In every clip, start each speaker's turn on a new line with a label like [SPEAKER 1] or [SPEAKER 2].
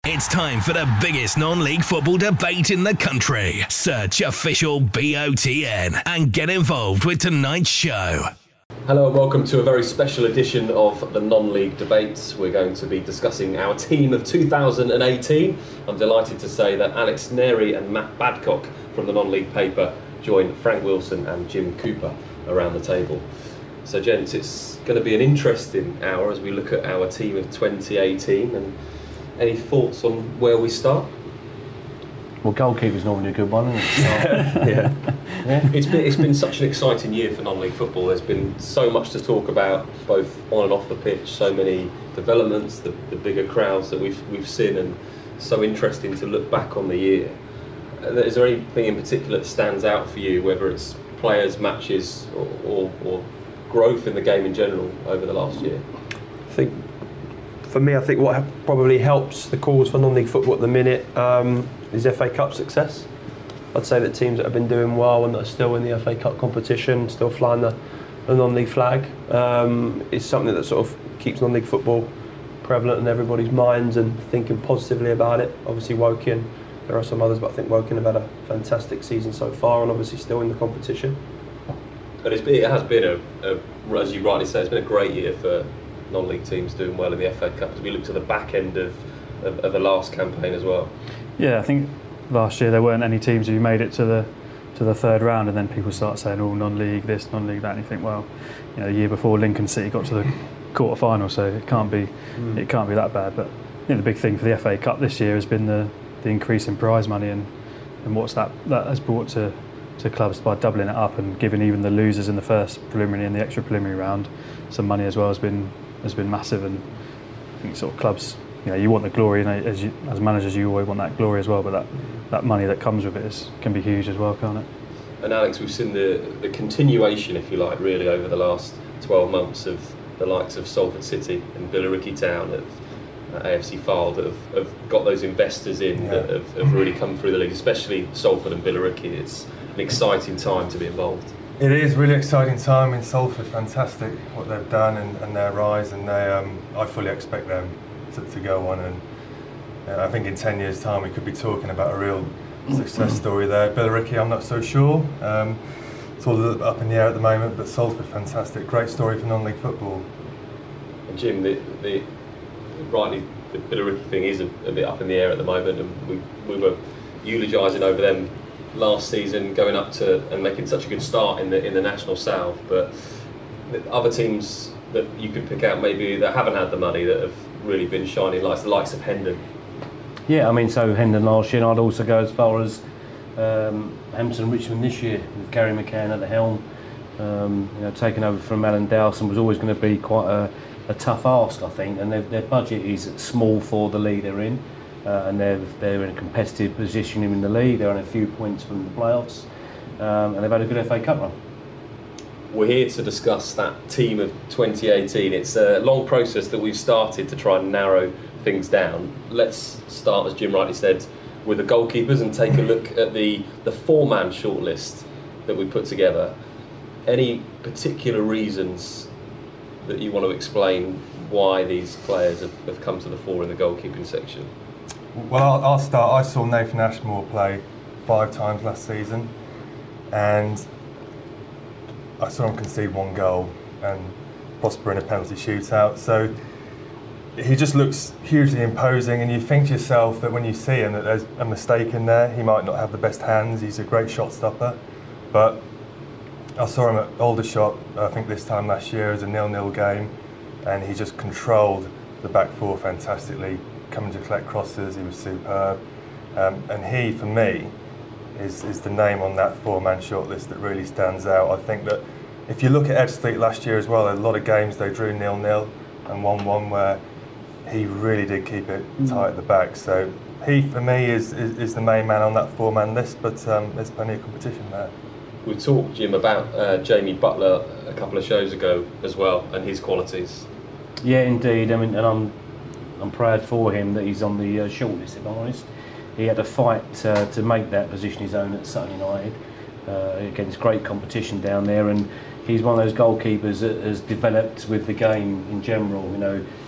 [SPEAKER 1] It's time for the biggest non-league football debate in the country. Search official BOTN and get involved with tonight's show.
[SPEAKER 2] Hello and welcome to a very special edition of the non-league debates. We're going to be discussing our team of 2018. I'm delighted to say that Alex Narey and Matt Badcock from the non-league paper join Frank Wilson and Jim Cooper around the table. So gents, it's going to be an interesting hour as we look at our team of 2018. And any thoughts on where we start?
[SPEAKER 3] Well, goalkeeper's normally a good one, isn't it?
[SPEAKER 2] Yeah. It's been such an exciting year for non-league football. There's been so much to talk about, both on and off the pitch. So many developments, the bigger crowds that we've seen, and so interesting to look back on the year. Is there anything in particular that stands out for you, whether it's players, matches, or growth in the game in general over the last year?
[SPEAKER 4] For me, I think what probably helps the cause for non-league football at the minute is FA Cup success. I'd say that teams that have been doing well and that are still in the FA Cup competition, still flying the non-league flag, is something that sort of keeps non-league football prevalent in everybody's minds and thinking positively about it. Obviously Woking, there are some others, but I think Woking have had a fantastic season so far and obviously still in the competition.
[SPEAKER 2] And it has been as you rightly say, it's been a great year for non-league teams doing well in the FA Cup as we look to the back end of the last campaign as well.
[SPEAKER 5] Yeah, I think last year there weren't any teams who made it to the third round, and then people start saying, "Oh, non-league this, non-league that," and you think, well, you know, the year before Lincoln City got to the quarter-final, so it can't be that bad. But the big thing for the FA Cup this year has been the increase in prize money and what's that has brought to clubs by doubling it up and giving even the losers in the first preliminary and the extra preliminary round some money as well has been massive. And I think sort of clubs, you want the glory, and as managers you always want that glory as well, but that money that comes with it can be huge as well, can't it?
[SPEAKER 2] And Alex, we've seen the continuation, if you like, really over the last 12 months of the likes of Salford City and Billericay Town, of AFC Fylde, that have got those investors in that have really come through the league, especially Salford and Billericay. It's an exciting time to be involved.
[SPEAKER 6] It is a really exciting time in Salford. Fantastic what they've done and their rise, and I fully expect them to go on, and I think in 10 years time we could be talking about a real success story there. Billericay, I'm not so sure. It's all a little bit up in the air at the moment, but Salford, fantastic, great story for non-league football.
[SPEAKER 2] And Jim, rightly, the Billericay thing is a bit up in the air at the moment, and we were eulogising over them last season, going up to and making such a good start in the National South. But the other teams that you could pick out maybe that haven't had the money, that have really been shining lights, the likes of Hendon.
[SPEAKER 3] Yeah, I mean, so Hendon last year, and I'd also go as far as Hampton Richmond this year with Gary McCann at the helm. Taking over from Alan Dowson was always going to be quite a tough ask, I think, and their budget is small for the league they're in. And they're in a competitive position in the league. They're on a few points from the playoffs, and they've had a good FA Cup run.
[SPEAKER 2] We're here to discuss that team of 2018. It's a long process that we've started to try and narrow things down. Let's start, as Jim rightly said, with the goalkeepers and take a look at the four-man shortlist that we put together. Any particular reasons that you want to explain why these players have come to the fore in the goalkeeping section?
[SPEAKER 6] Well, I'll start. I saw Nathan Ashmore play 5 times last season, and I saw him concede 1 goal and prosper in a penalty shootout. So he just looks hugely imposing, and you think to yourself that when you see him that there's a mistake in there. He might not have the best hands. He's a great shot stopper, but I saw him at Aldershot, I think this time last year, as a 0-0 game, and he just controlled the back four fantastically. Coming to collect crosses, he was superb, and he, for me, is the name on that 4-man shortlist that really stands out. I think that if you look at Ebbsfleet last year as well, a lot of games they drew 0-0 and 1-1 where he really did keep it tight at the back. So he, for me, is the main man on that 4-man list, but there's plenty of competition there.
[SPEAKER 2] We talked, Jim, about Jamie Butler a couple of shows ago as well, and his qualities.
[SPEAKER 3] Yeah, indeed. I mean, and I'm proud for him that he's on the shortlist, if I'm honest. He had to fight to make that position his own at Sutton United against great competition down there, and he's one of those goalkeepers that has developed with the game in general.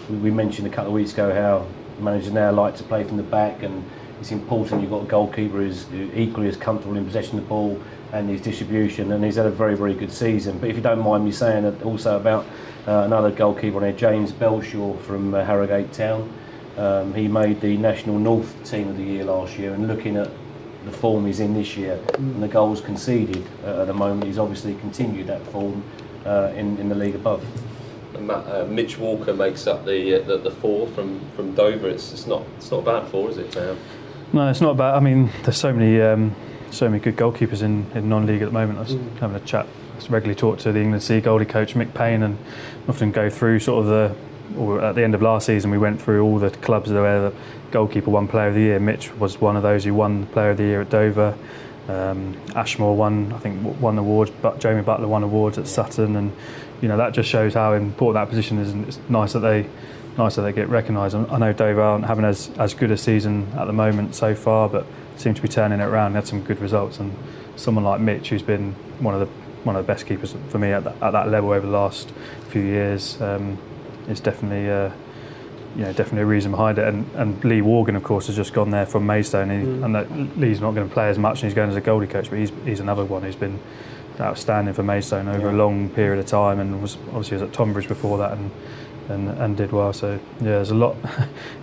[SPEAKER 3] We mentioned a couple of weeks ago how managers now like to play from the back, and it's important you've got a goalkeeper who's equally as comfortable in possession of the ball and his distribution, and he's had a very, very good season. But if you don't mind me saying also about another goalkeeper on there, James Belshaw from Harrogate Town. He made the National North Team of the Year last year, and looking at the form he's in this year and the goals conceded at the moment, he's obviously continued that form in the league above.
[SPEAKER 2] Mitch Walker makes up the four from Dover. It's not a bad four, is it?
[SPEAKER 5] No, it's not bad. I mean, there's so many good goalkeepers in non-league at the moment. I was having a chat. I regularly talk to the England C goalie coach Mick Payne, and often go through sort of at the end of last season we went through all the clubs where the goalkeeper won Player of the Year. Mitch was one of those who won Player of the Year at Dover. Ashmore won awards, but Jamie Butler won awards at Sutton, and that just shows how important that position is, and it's nice that they get recognised. I know Dover aren't having as good a season at the moment so far, but seem to be turning it around. They had some good results, and someone like Mitch, who's been one of the best keepers for me at that level over the last few years, is definitely a reason behind it. And Lee Morgan, of course, has just gone there from Maidstone. And Lee's not going to play as much, and he's going as a goalie coach, but he's another one who's been outstanding for Maidstone over a long period of time, and was at Tonbridge before that, and did well. So yeah, there's a lot.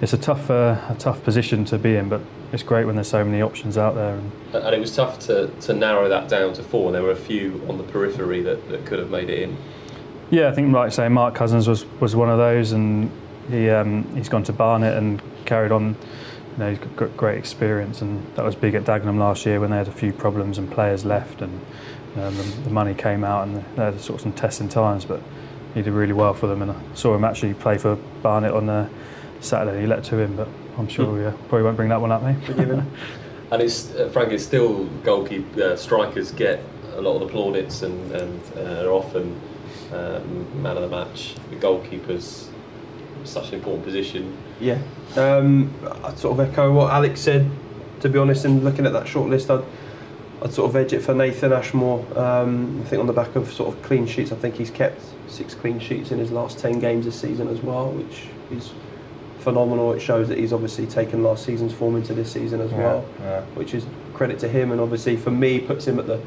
[SPEAKER 5] It's a tough position to be in, but it's great when there's so many options out there.
[SPEAKER 2] And it was tough to narrow that down to four. There were a few on the periphery that could have made it in. Yeah,
[SPEAKER 5] I think, like I say, Mark Cousins was one of those, and he's gone to Barnet and carried on. He's got great experience, and that was big at Dagenham last year when they had a few problems and players left, and the money came out, and they had sort of some testing times, but he did really well for them. And I saw him actually play for Barnet on Saturday. He let to him, but I'm sure we probably won't bring that one up, mate.
[SPEAKER 2] And it's Frank, it's still strikers get a lot of the plaudits and are often man of the match. The goalkeeper's such an important position.
[SPEAKER 4] Yeah, I'd sort of echo what Alex said. To be honest, in looking at that short list, I'd sort of edge it for Nathan Ashmore. I think on the back of sort of clean sheets, I think he's kept 6 clean sheets in his last 10 games this season as well, which is phenomenal. It shows that he's obviously taken last season's form into this season as well, which is credit to him, and obviously for me puts him at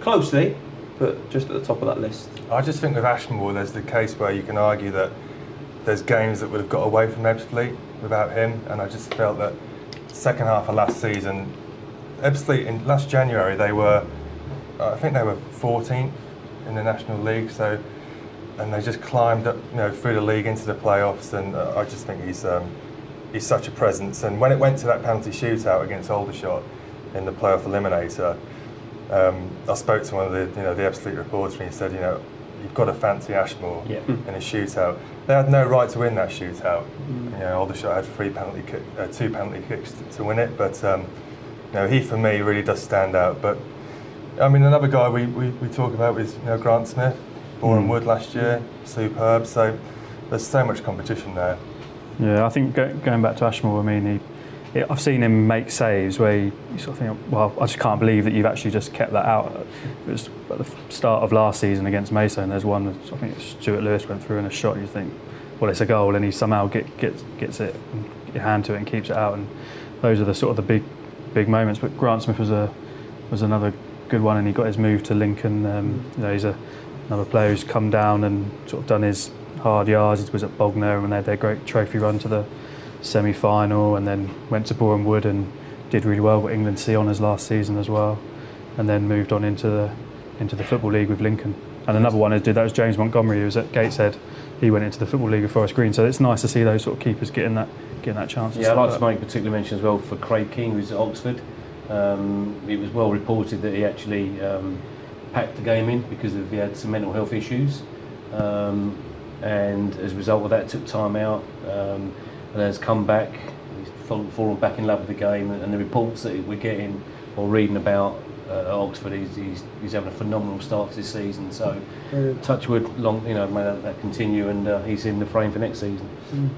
[SPEAKER 4] closely, but just at the top of that list.
[SPEAKER 6] I just think with Ashmore there's the case where you can argue that there's games that would have got away from Ebbsfleet without him, and I just felt that second half of last season, Ebbsfleet in last January I think they were 14th in the National League, and they just climbed up, through the league into the playoffs, and I just think he's such a presence. And when it went to that penalty shootout against Aldershot in the playoff eliminator, I spoke to one of the Ebbsfleet reporters, and he said, you've got to fancy Ashmore in a shootout. They had no right to win that shootout. Aldershot had 2 penalty kicks to win it, but he for me really does stand out. But I mean, another guy we talk about is Grant Smith, Boreham Wood last year, superb. So there's so much competition there. Yeah,
[SPEAKER 5] I think going back to Ashmore, I mean, I've seen him make saves where you sort of think, well, I just can't believe that you've actually just kept that out. It was at the start of last season against Maidstone. There's one, I think Stuart Lewis went through in a shot. You think, well, it's a goal, and he somehow gets it, and get your hand to it and keeps it out. And those are the sort of the big moments. But Grant Smith was another good one, and he got his move to Lincoln. He's another player who's come down and sort of done his hard yards. He was at Bognor and they had their great trophy run to the semi-final, and then went to Boreham Wood and did really well with England C honours last season as well, and then moved on into the Football League with Lincoln. And another one that was James Montgomery, who was at Gateshead. He went into the Football League with Forest Green, so it's nice to see those sort of keepers getting that chance.
[SPEAKER 3] Yeah, I'd like to make particular mention as well for Craig King, who's at Oxford. It was well reported that he actually packed the game in because he had some mental health issues, and as a result of that took time out, and has come back. He's fallen back in love with the game, and the reports that we're getting or reading about at Oxford, he's having a phenomenal start to this season. So touch wood, may that continue, and he's in the frame for next season.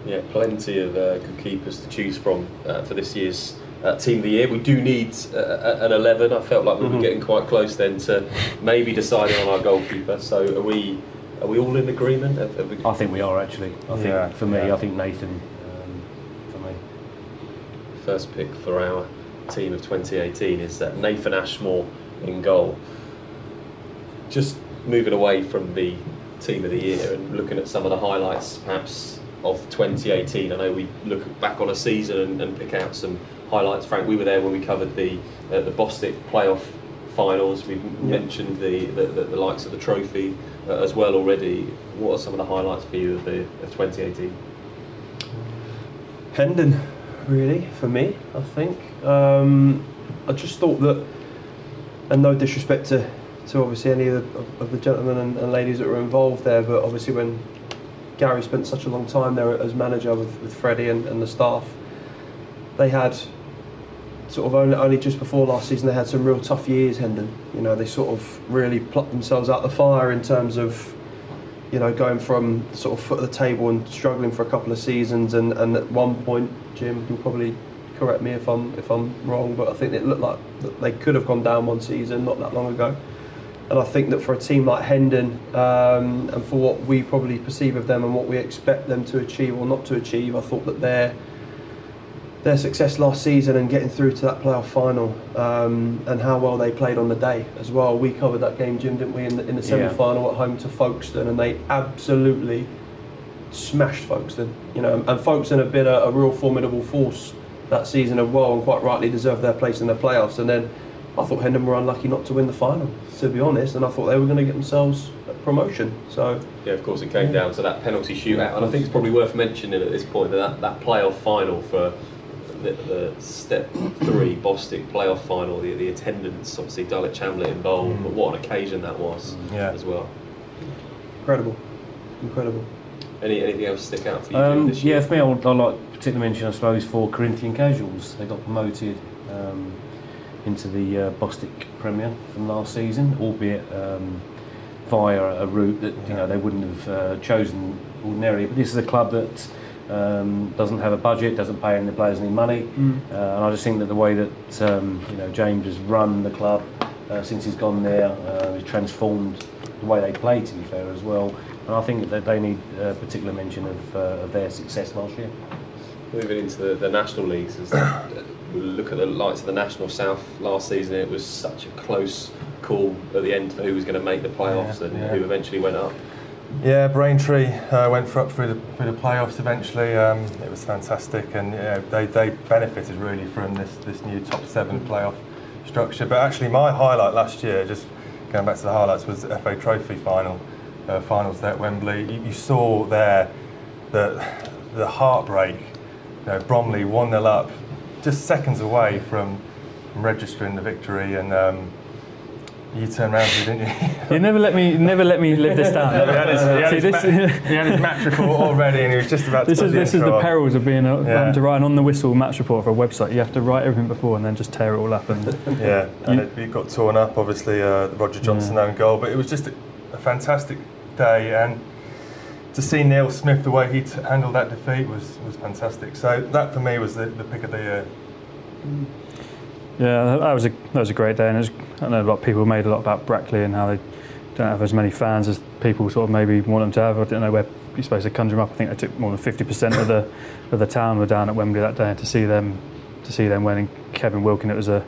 [SPEAKER 2] Yeah, plenty of good keepers to choose from for this year's Team of the Year. We do need an 11. I felt like we were getting quite close then to maybe deciding on our goalkeeper. So are we all in agreement?
[SPEAKER 3] I think we are actually. I think for me, I think Nathan. For me.
[SPEAKER 2] first pick for our team of 2018 is Nathan Ashmore in goal. Just moving away from the team of the year and looking at some of the highlights perhaps of 2018. I know we look back on a season and pick out some highlights. Frank, we were there when we covered the Bostik playoff finals. We've mentioned the likes of the trophy as well already. What are some of the highlights for you of 2018?
[SPEAKER 4] Hendon, really, for me, I think. I just thought that, and no disrespect to obviously any of the gentlemen and ladies that were involved there, but obviously when Gary spent such a long time there as manager with Freddie and the staff, they had sort of only just before last season they had some real tough years, Hendon. You know, they sort of really plucked themselves out the fire in terms of, you know, going from sort of foot of the table and struggling for a couple of seasons, and at one point, Jim can probably correct me if I'm wrong, but I think it looked like they could have gone down one season not that long ago. And I think that for a team like Hendon, and for what we probably perceive of them and what we expect them to achieve or not to achieve, I thought that their success last season and getting through to that playoff final, and how well they played on the day as well. We covered that game, Jim, didn't we, in the semi-final at home to Folkestone, and they absolutely smashed Folkestone. You know, and Folkestone have been a real formidable force that season as well, and quite rightly deserved their place in the playoffs. And then I thought Hendon were unlucky not to win the final, to be honest, and I thought they were going to get themselves a promotion. So
[SPEAKER 2] yeah, of course, it came down to that penalty shootout, and I think it's probably worth mentioning at this point that playoff final for the Step 3 Bostik playoff final, the attendance, obviously Dulwich Hamlet involved, but what an occasion that was as well. Incredible. Anything else stick out for you this year?
[SPEAKER 3] Yeah, for me, I'd like particularly mention, I suppose, for Corinthian Casuals. They got promoted into the Bostik Premier from last season, albeit via a route that they wouldn't have chosen ordinarily. But this is a club that doesn't have a budget, doesn't pay any of the players any money, and I just think that the way that James has run the club since he's gone there, he's transformed the way they play, to be fair, as well. And I think that they need particular mention of their success last year.
[SPEAKER 2] Moving into the National Leagues, we look at the likes of the National South last season. It was such a close call at the end for who was going to make the playoffs and who eventually went up.
[SPEAKER 6] Yeah, Braintree went up through the playoffs eventually. It was fantastic, and they benefited really from this new top 7 playoff structure. But actually, my highlight last year, just going back to the highlights, was the FA Trophy finals there at Wembley. You saw there the heartbreak. Bromley 1-0 up, just seconds away from registering the victory, and you turned around to me, didn't you?
[SPEAKER 5] You never let me live this down.
[SPEAKER 6] He had his match report already, and he was just about to.
[SPEAKER 5] This is the perils of being having to write an on-the-whistle match report for a website. You have to write everything before and then just tear it all up. And
[SPEAKER 6] it got torn up. Obviously, Roger Johnson own goal, but it was just a fantastic day, and to see Neil Smith, the way he handled that defeat was fantastic. So that for me was the pick of the year.
[SPEAKER 5] Yeah, that was a great day, and I know a lot of people made a lot about Brackley and how they don't have as many fans as people sort of maybe want them to have. I don't know where you're supposed to conjure them up. I think they took more than 50% of the town were down at Wembley that day, and to see them winning. Kevin Wilkin, it was a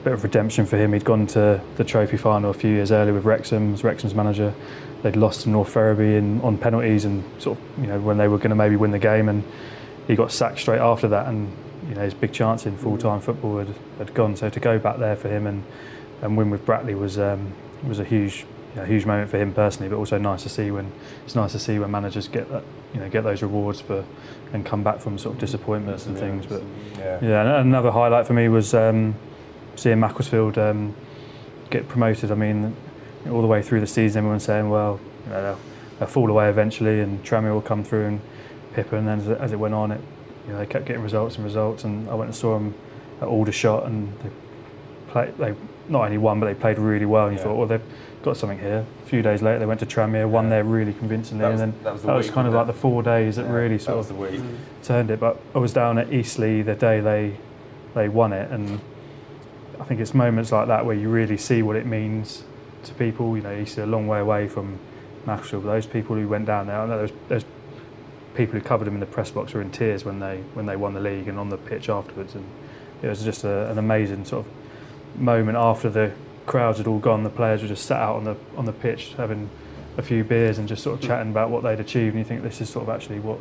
[SPEAKER 5] bit of redemption for him. He'd gone to the trophy final a few years earlier with Wrexham as Wrexham's manager. They'd lost to North Ferriby on penalties, and sort of when they were going to maybe win the game, and he got sacked straight after that, and his big chance in full-time football had gone. So to go back there for him and win with Brackley was a huge moment for him personally, but also nice to see when managers get that, get those rewards for and come back from sort of disappointments and things. But another highlight for me was seeing Macclesfield get promoted. I mean, all the way through the season, everyone's saying, well, they'll fall away eventually, and Tranmere will come through and Pippa, and then as it went on, they kept getting results, and I went and saw them at Aldershot, and they not only won, but they played really well, and you thought, well, they've got something here. A few days later, they went to Tranmere, won there really convincingly, and then that was kind of like the 4 days that really sort of turned it. But I was down at Eastleigh the day they won it, and I think it's moments like that where you really see what it means to people. Eastleigh a long way away from Macclesfield, but those people who went down there, I know there's people who covered him in the press box were in tears when they won the league and on the pitch afterwards, and it was just an amazing sort of moment after the crowds had all gone. The players were just sat out on the pitch having a few beers and just sort of chatting about what they'd achieved, and you think this is sort of actually what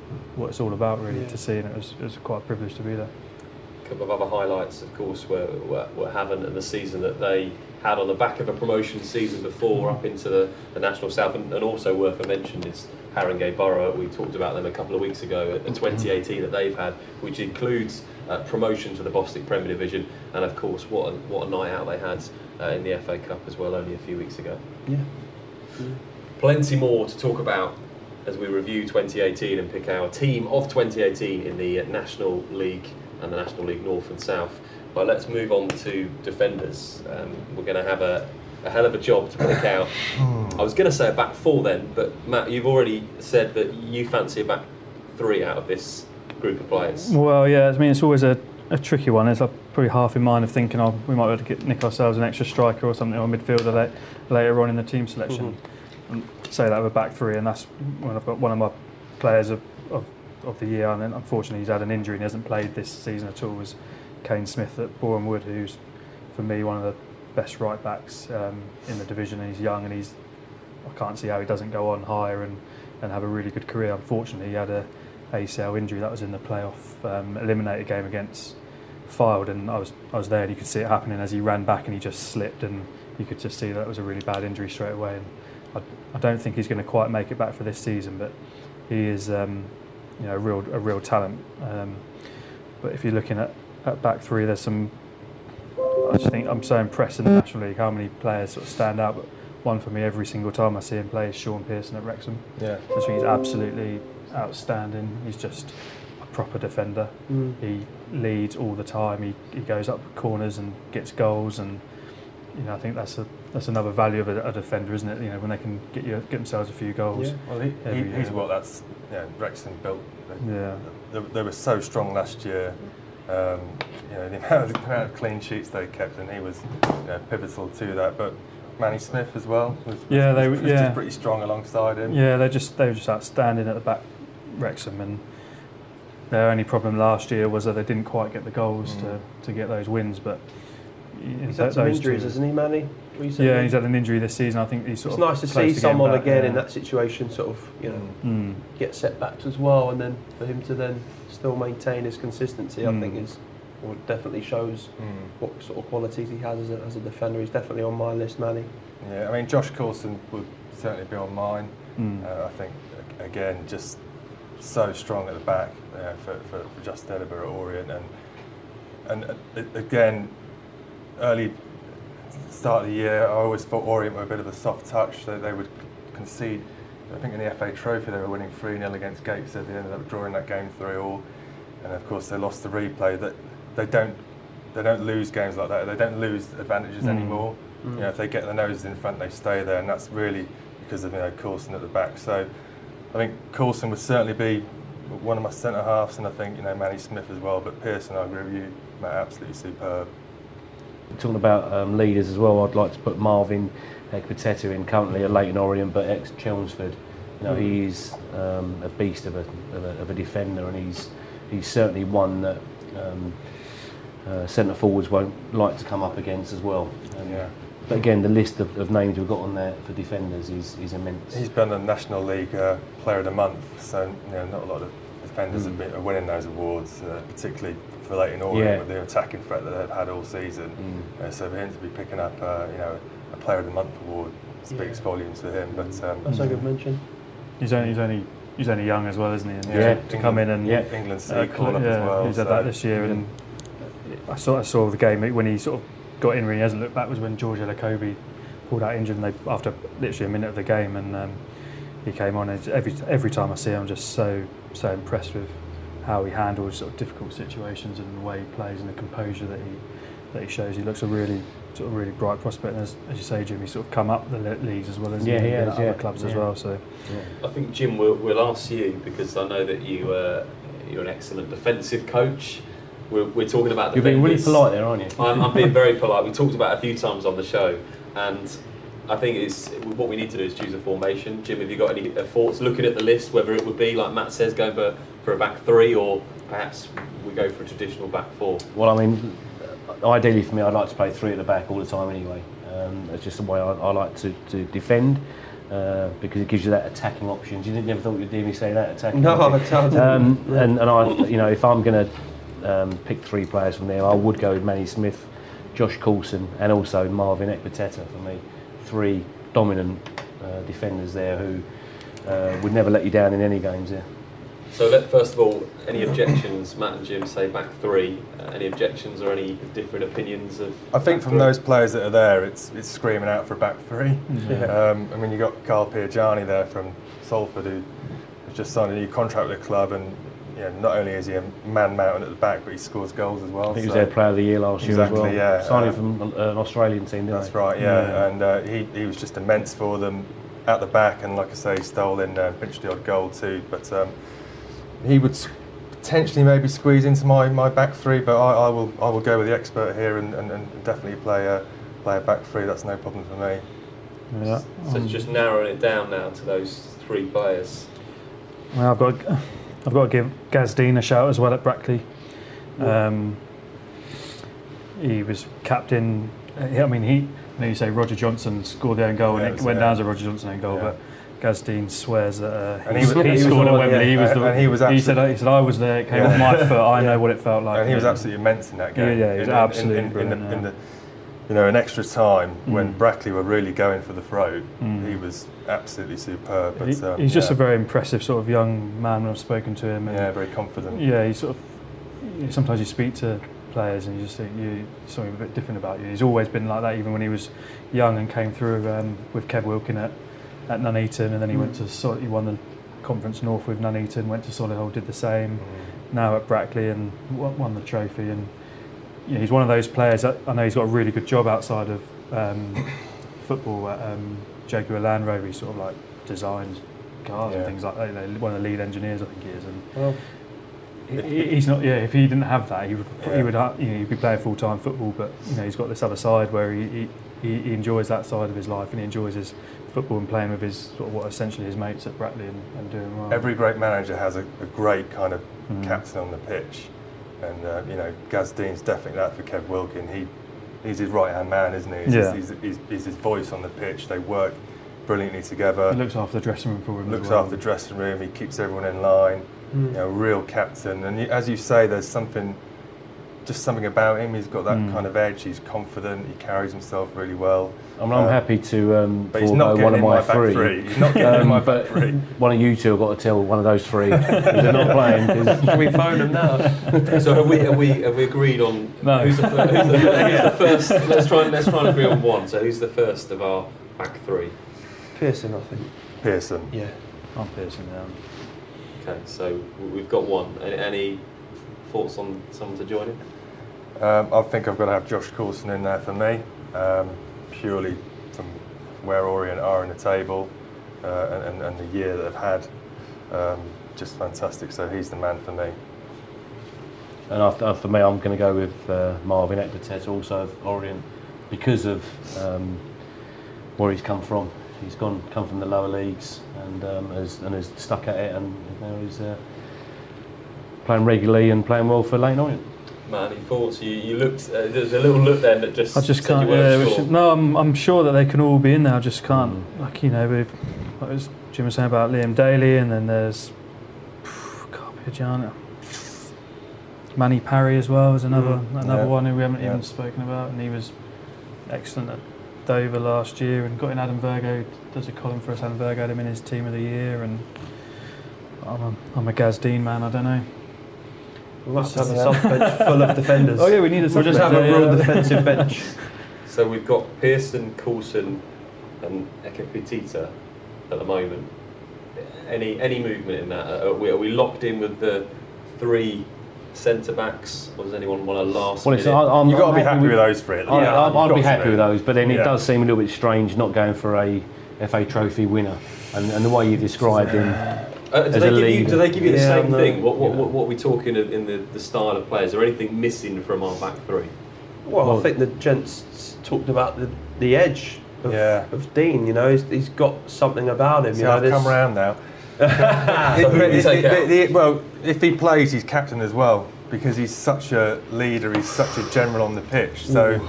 [SPEAKER 5] it's all about really, to see, and it was quite a privilege to be there.
[SPEAKER 2] A couple of other highlights, of course, were Havant and the season that they had on the back of a promotion season before up into the National South, and also worth a mention is Haringey Borough. We talked about them a couple of weeks ago, a 2018 that they've had, which includes promotion to the Bostik Premier Division, and of course what a night out they had in the FA Cup as well only a few weeks ago.
[SPEAKER 4] Yeah.
[SPEAKER 2] Plenty more to talk about as we review 2018 and pick our team of 2018 in the National League and the National League North and South. But let's move on to defenders. We're going to have a hell of a job to pick out. I was going to say a back four then, but Matt, you've already said that you fancy a back three out of this group of players.
[SPEAKER 5] Well, yeah, I mean, it's always a tricky one. There's probably half in mind of thinking, we might be able to nick ourselves an extra striker or something, or midfielder later on in the team selection. And say that with a back three, and that's when I've got one of my players of the year, and then unfortunately he's had an injury and he hasn't played this season at all, was Kane Smith at Boreham Wood, who's for me one of the best right backs in the division, and he's young, and I can't see how he doesn't go on higher and have a really good career. Unfortunately he had a ACL injury that was in the playoff eliminator game against Fylde, and I was there and you could see it happening as he ran back and he just slipped, and you could just see that was a really bad injury straight away. And I don't think he's going to quite make it back for this season, but he is a real talent. But if you're looking at back three, there's some. I just think I'm so impressed in the National League how many players sort of stand out. But one for me every single time I see him play is Sean Pearson at Wrexham. Yeah, I think he's absolutely outstanding. He's just a proper defender. He leads all the time. He goes up corners and gets goals, and I think that's another value of a defender, isn't it? When they can get themselves a few goals.
[SPEAKER 6] Yeah. Well, he's what that's Wrexham built. They were so strong last year. The amount of clean sheets they kept, and he was pivotal to that. But Manny Smith as well was just pretty strong alongside him. Yeah, they were just outstanding at the back, Wrexham, and their only problem last year was that they didn't quite get the goals to get those wins, but.
[SPEAKER 4] He's had some injuries, hasn't he, Manny? Recently?
[SPEAKER 5] Yeah, he's had an injury this season. I think he's
[SPEAKER 4] it's nice to see someone again in that situation, sort of, get setbacks as well, and then for him to then still maintain his consistency, I think definitely shows what sort of qualities he has as a defender. He's definitely on my list, Manny.
[SPEAKER 6] Yeah, I mean, Josh Coulson would certainly be on mine. I think again, just so strong at the back for Justin Edinburgh at Orient, and again. Early start of the year, I always thought Orient were a bit of a soft touch, so they would concede. I think in the FA Trophy they were winning 3-0 against Gateshead. They ended up drawing that game 3-3, and of course they lost the replay. That they don't lose games like that. They don't lose advantages anymore. If they get their noses in front, they stay there, and that's really because of Coulson at the back. So I think Coulson would certainly be one of my centre halves, and I think Manny Smith as well. But Pearson, I agree with you, Matt, absolutely superb.
[SPEAKER 3] Talking about leaders as well, I'd like to put Marvin Ekpiteta in, currently at Leyton Orient but ex-Chelmsford. He's a beast of a defender, and he's certainly one that centre forwards won't like to come up against as well. But again, the list of names we've got on there for defenders is immense.
[SPEAKER 6] He's been a National League Player of the Month, so not a lot of defenders are winning those awards, particularly for Leyton Orient with the attacking threat that they've had all season. So for him to be picking up a Player of the Month award speaks volumes for him. But
[SPEAKER 4] that's a good mention.
[SPEAKER 5] He's only young as well, isn't he? And to come in and
[SPEAKER 6] England Sea call up as well.
[SPEAKER 5] He's had that this year, and I saw the game when he sort of got in and he hasn't looked back was when George Elokobi pulled out injured, and after literally a minute of the game, and he came on. And every time I see him, I'm just so impressed with how he handles sort of difficult situations and the way he plays and the composure that he shows. He looks a really bright prospect, and as you say, Jim, he's sort of come up the leagues as well as other clubs as well. So
[SPEAKER 2] I think, Jim, we'll ask you, because I know that you're an excellent defensive coach. We're talking about
[SPEAKER 3] you're being really polite there, aren't you?
[SPEAKER 2] I'm being very polite. We talked about it a few times on the show, and I think it's what we need to do is choose a formation. Jim, have you got any thoughts looking at the list, whether it would be, like Matt says, going for a back three, or perhaps we go for a traditional back four?
[SPEAKER 3] Well, I mean, ideally for me, I'd like to play three at the back all the time anyway. That's just the way I like to defend, because it gives you that attacking options. You never thought you'd hear me say that, attacking.
[SPEAKER 4] No, I didn't.
[SPEAKER 3] And I, you know, if I'm going to pick three players from there, I would go with Manny Smith, Josh Coulson, and also Marvin Ekpiteta for me. Three dominant defenders there who would never let you down in any games there.
[SPEAKER 2] So first of all, any objections? Matt and Jim say back three. Any objections or any different opinions of?
[SPEAKER 6] I think from those players that are there, it's screaming out for a back three.
[SPEAKER 4] Yeah.
[SPEAKER 6] I mean, you got Carl Piergianni there from Salford, who has just signed a new contract with the club, and not only is he a man mountain at the back, but he scores goals as well.
[SPEAKER 3] I think he was their player of the year last year as well.
[SPEAKER 6] Yeah.
[SPEAKER 3] Signing from an Australian team, didn't
[SPEAKER 6] That's right, yeah. And he was just immense for them at the back, and like I say, he stole in pinched the odd goal too. But he would potentially maybe squeeze into my back three, but I will go with the expert here and definitely play a back three. That's no problem for me.
[SPEAKER 5] Yeah.
[SPEAKER 2] So it's just narrowing it down now to those three players.
[SPEAKER 5] Well, I've got to give Gaz Dean a shout as well at Brackley. He was captain. I mean, you say Roger Johnson scored the own goal, and it went down as a Roger Johnson own goal, but Gaz Dean swears that he scored at Wembley. He said I was there. It came off my foot. I know what it felt like.
[SPEAKER 6] And he was absolutely immense in that game.
[SPEAKER 5] Yeah, he was absolutely brilliant.
[SPEAKER 6] In the in extra time when Brackley were really going for the throat, he was absolutely superb. But
[SPEAKER 5] he's just a very impressive sort of young man when I've spoken to him. And
[SPEAKER 6] very confident.
[SPEAKER 5] Yeah, he's sort of. Sometimes you speak to players and you just think something a bit different about you. He's always been like that, even when he was young and came through with Kev Wilkin at Nuneaton, and then he went to he won the Conference North with Nuneaton, went to Solihull, did the same. Now at Brackley and won the trophy. And he's one of those players that I know he's got a really good job outside of football at Jaguar Land Rover. He sort of like designs cars and things like that. One of the lead engineers, I think he is. And he's not. Yeah, if he didn't have that, he would. He'd be playing full-time football. But he's got this other side where he enjoys that side of his life, and he enjoys his football and playing with his sort of what essentially his mates at Brackley and doing well.
[SPEAKER 6] Every great manager has a great kind of captain on the pitch, and Gaz Dean's definitely that for Kev Wilkin. He's his right-hand man, isn't he? He's his voice on the pitch. They work brilliantly together.
[SPEAKER 5] He looks after the dressing room for him.
[SPEAKER 6] Looks after the dressing room. He keeps everyone in line. Real captain. And as you say, there's something about him. He's got that kind of edge. He's confident. He carries himself really well.
[SPEAKER 3] I'm happy to
[SPEAKER 6] but he's not
[SPEAKER 3] one of my
[SPEAKER 6] three. He's not getting in my back three.
[SPEAKER 3] One of you two have got to tell one of those three if they're not playing.
[SPEAKER 4] Can we phone them now?
[SPEAKER 2] So have we agreed on who's the first? Let's try and agree on one. So who's the first of our back three?
[SPEAKER 4] Pearson, I think.
[SPEAKER 6] Pearson.
[SPEAKER 4] Yeah.
[SPEAKER 5] I'm Pearson now.
[SPEAKER 2] Okay, so we've got one. Any thoughts on someone to join in?
[SPEAKER 6] I think I've got to have Josh Coulson in there for me, purely from where Orient are in the table and the year that they've had. Just fantastic. So he's the man for me.
[SPEAKER 3] And for me, I'm going to go with Marvin Ekpiteta, also of Orient, because of where he's come from. He's come from the lower leagues and has stuck at it, and now he's playing regularly and playing well for Leyton Orient.
[SPEAKER 2] Matt, any thoughts? You looked. There's a little look then that just.
[SPEAKER 5] I just can't. No, I'm sure that they can all be in there. I just can't. Like as Jim was saying about Liam Daly, and then there's Carpigiano. Manny Parry as well is another one who we haven't even spoken about, and he was excellent at Dover last year, and got in Adam Virgo, does a column for us. Adam Virgo had him in his team of the year, and I'm a Gaz Dean man. I don't know.
[SPEAKER 4] We'll have to have a soft bench full of defenders.
[SPEAKER 5] Oh yeah, we need a soft bench.
[SPEAKER 4] We'll just have a real defensive bench.
[SPEAKER 2] So we've got Pearson, Coulson, and Ekpiteta at the moment. Any movement in that? Are we locked in with the three centre backs, or does anyone want a last minute?
[SPEAKER 6] You've got to be happy with those three.
[SPEAKER 3] I'd be happy with those, but then it does seem a little bit strange not going for a FA Trophy winner, and the way you described him.
[SPEAKER 2] Do they give you the same thing? What are we talking in the style of play? Is there anything missing from our back three?
[SPEAKER 4] Well, I think the gents talked about the edge of Dean. You know, he's got something about him.
[SPEAKER 6] See,
[SPEAKER 4] you know,
[SPEAKER 6] I've come round now.
[SPEAKER 2] So who do you take out?
[SPEAKER 6] Well, if he plays, he's captain as well, because he's such a leader. He's such a general on the pitch. So.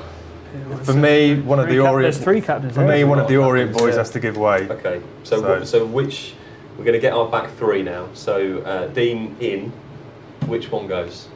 [SPEAKER 6] For me, one of the Orient.
[SPEAKER 5] There's 3 captains.
[SPEAKER 6] For me, one of the Orient boys has to give way.
[SPEAKER 2] Okay, so which we're going to get our back 3 now. So Dean in. Which one goes?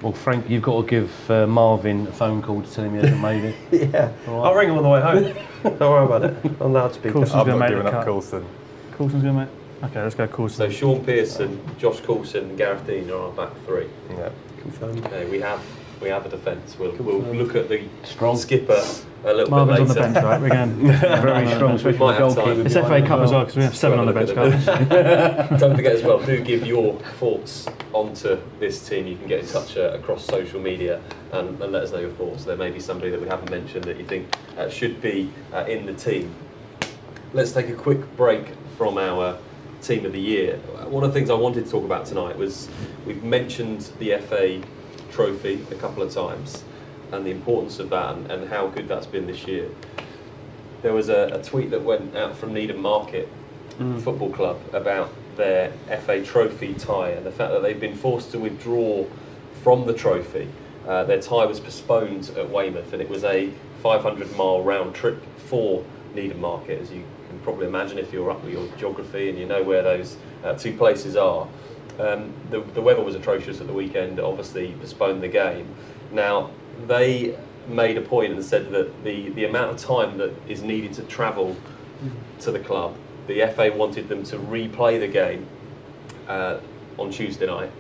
[SPEAKER 3] Well, Frank, you've got to give Marvin a phone call to tell him he hasn't made it.
[SPEAKER 4] Yeah,
[SPEAKER 3] All right.
[SPEAKER 4] I'll ring him on the way home. Don't worry about it. On loudspeaker.
[SPEAKER 5] Coulson's
[SPEAKER 6] I'm
[SPEAKER 5] gonna
[SPEAKER 6] not
[SPEAKER 5] make
[SPEAKER 6] giving
[SPEAKER 5] the
[SPEAKER 6] up
[SPEAKER 5] cut.
[SPEAKER 6] Coulson.
[SPEAKER 5] Coulson's going to make. Okay, let's go Coulson.
[SPEAKER 2] So Sean Pearson, Josh Coulson, and Gareth Dean are our back 3.
[SPEAKER 6] Yeah.
[SPEAKER 4] Confirmed.
[SPEAKER 2] Okay, we have a defence. We'll look at the
[SPEAKER 3] Strong.
[SPEAKER 2] skipper a little
[SPEAKER 5] Marvin's
[SPEAKER 2] bit
[SPEAKER 5] on the
[SPEAKER 2] later.
[SPEAKER 5] bench, right? We're going.
[SPEAKER 3] Very strong, especially
[SPEAKER 2] might
[SPEAKER 3] for
[SPEAKER 2] have time.
[SPEAKER 3] goalkeeper.
[SPEAKER 5] It's FA Cup as well, because we have 7 on the bench, guys.
[SPEAKER 2] Don't forget as well, do give your thoughts onto this team. You can get in touch across social media and let us know your thoughts. There may be somebody that we haven't mentioned that you think should be in the team. Let's take a quick break from our team of the year. One of the things I wanted to talk about tonight was we've mentioned the FA trophy a couple of times and the importance of that and how good that's been this year. There was a tweet that went out from Needham Market Football Club about their FA trophy tie and the fact that they've been forced to withdraw from the trophy. Their tie was postponed at Weymouth and it was a 500-mile round trip for Needham Market, as you can probably imagine if you're up with your geography and you know where those 2 places are. The weather was atrocious at the weekend, obviously postponed the game. Now, they made a point and said that the amount of time that is needed to travel to the club, the FA wanted them to replay the game on Tuesday night.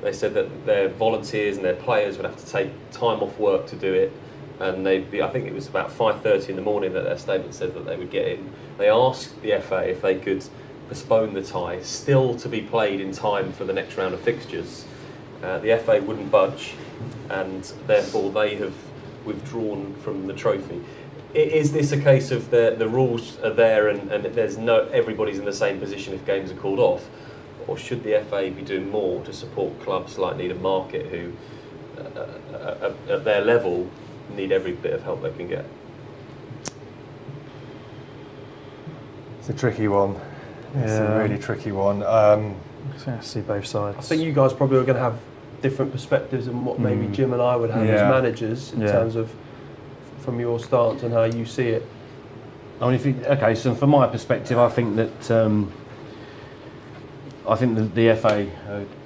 [SPEAKER 2] They said that their volunteers and their players would have to take time off work to do it, and I think it was about 5:30 in the morning that their statement said that they would get in. They asked the FA if they could postpone the tie, still to be played in time for the next round of fixtures. The FA wouldn't budge, and therefore they have withdrawn from the trophy. Is this a case of the rules are there and there's everybody's in the same position if games are called off, or should the FA be doing more to support clubs like Needham Market who, at their level, need every bit of help they can get?
[SPEAKER 6] It's a tricky one. It's a really tricky one.
[SPEAKER 5] I see both sides.
[SPEAKER 4] I think you guys probably are going to have different perspectives than what maybe Jim and I would have as managers in terms of from your stance and how you see it.
[SPEAKER 3] I mean, okay, so from my perspective, I think that the FA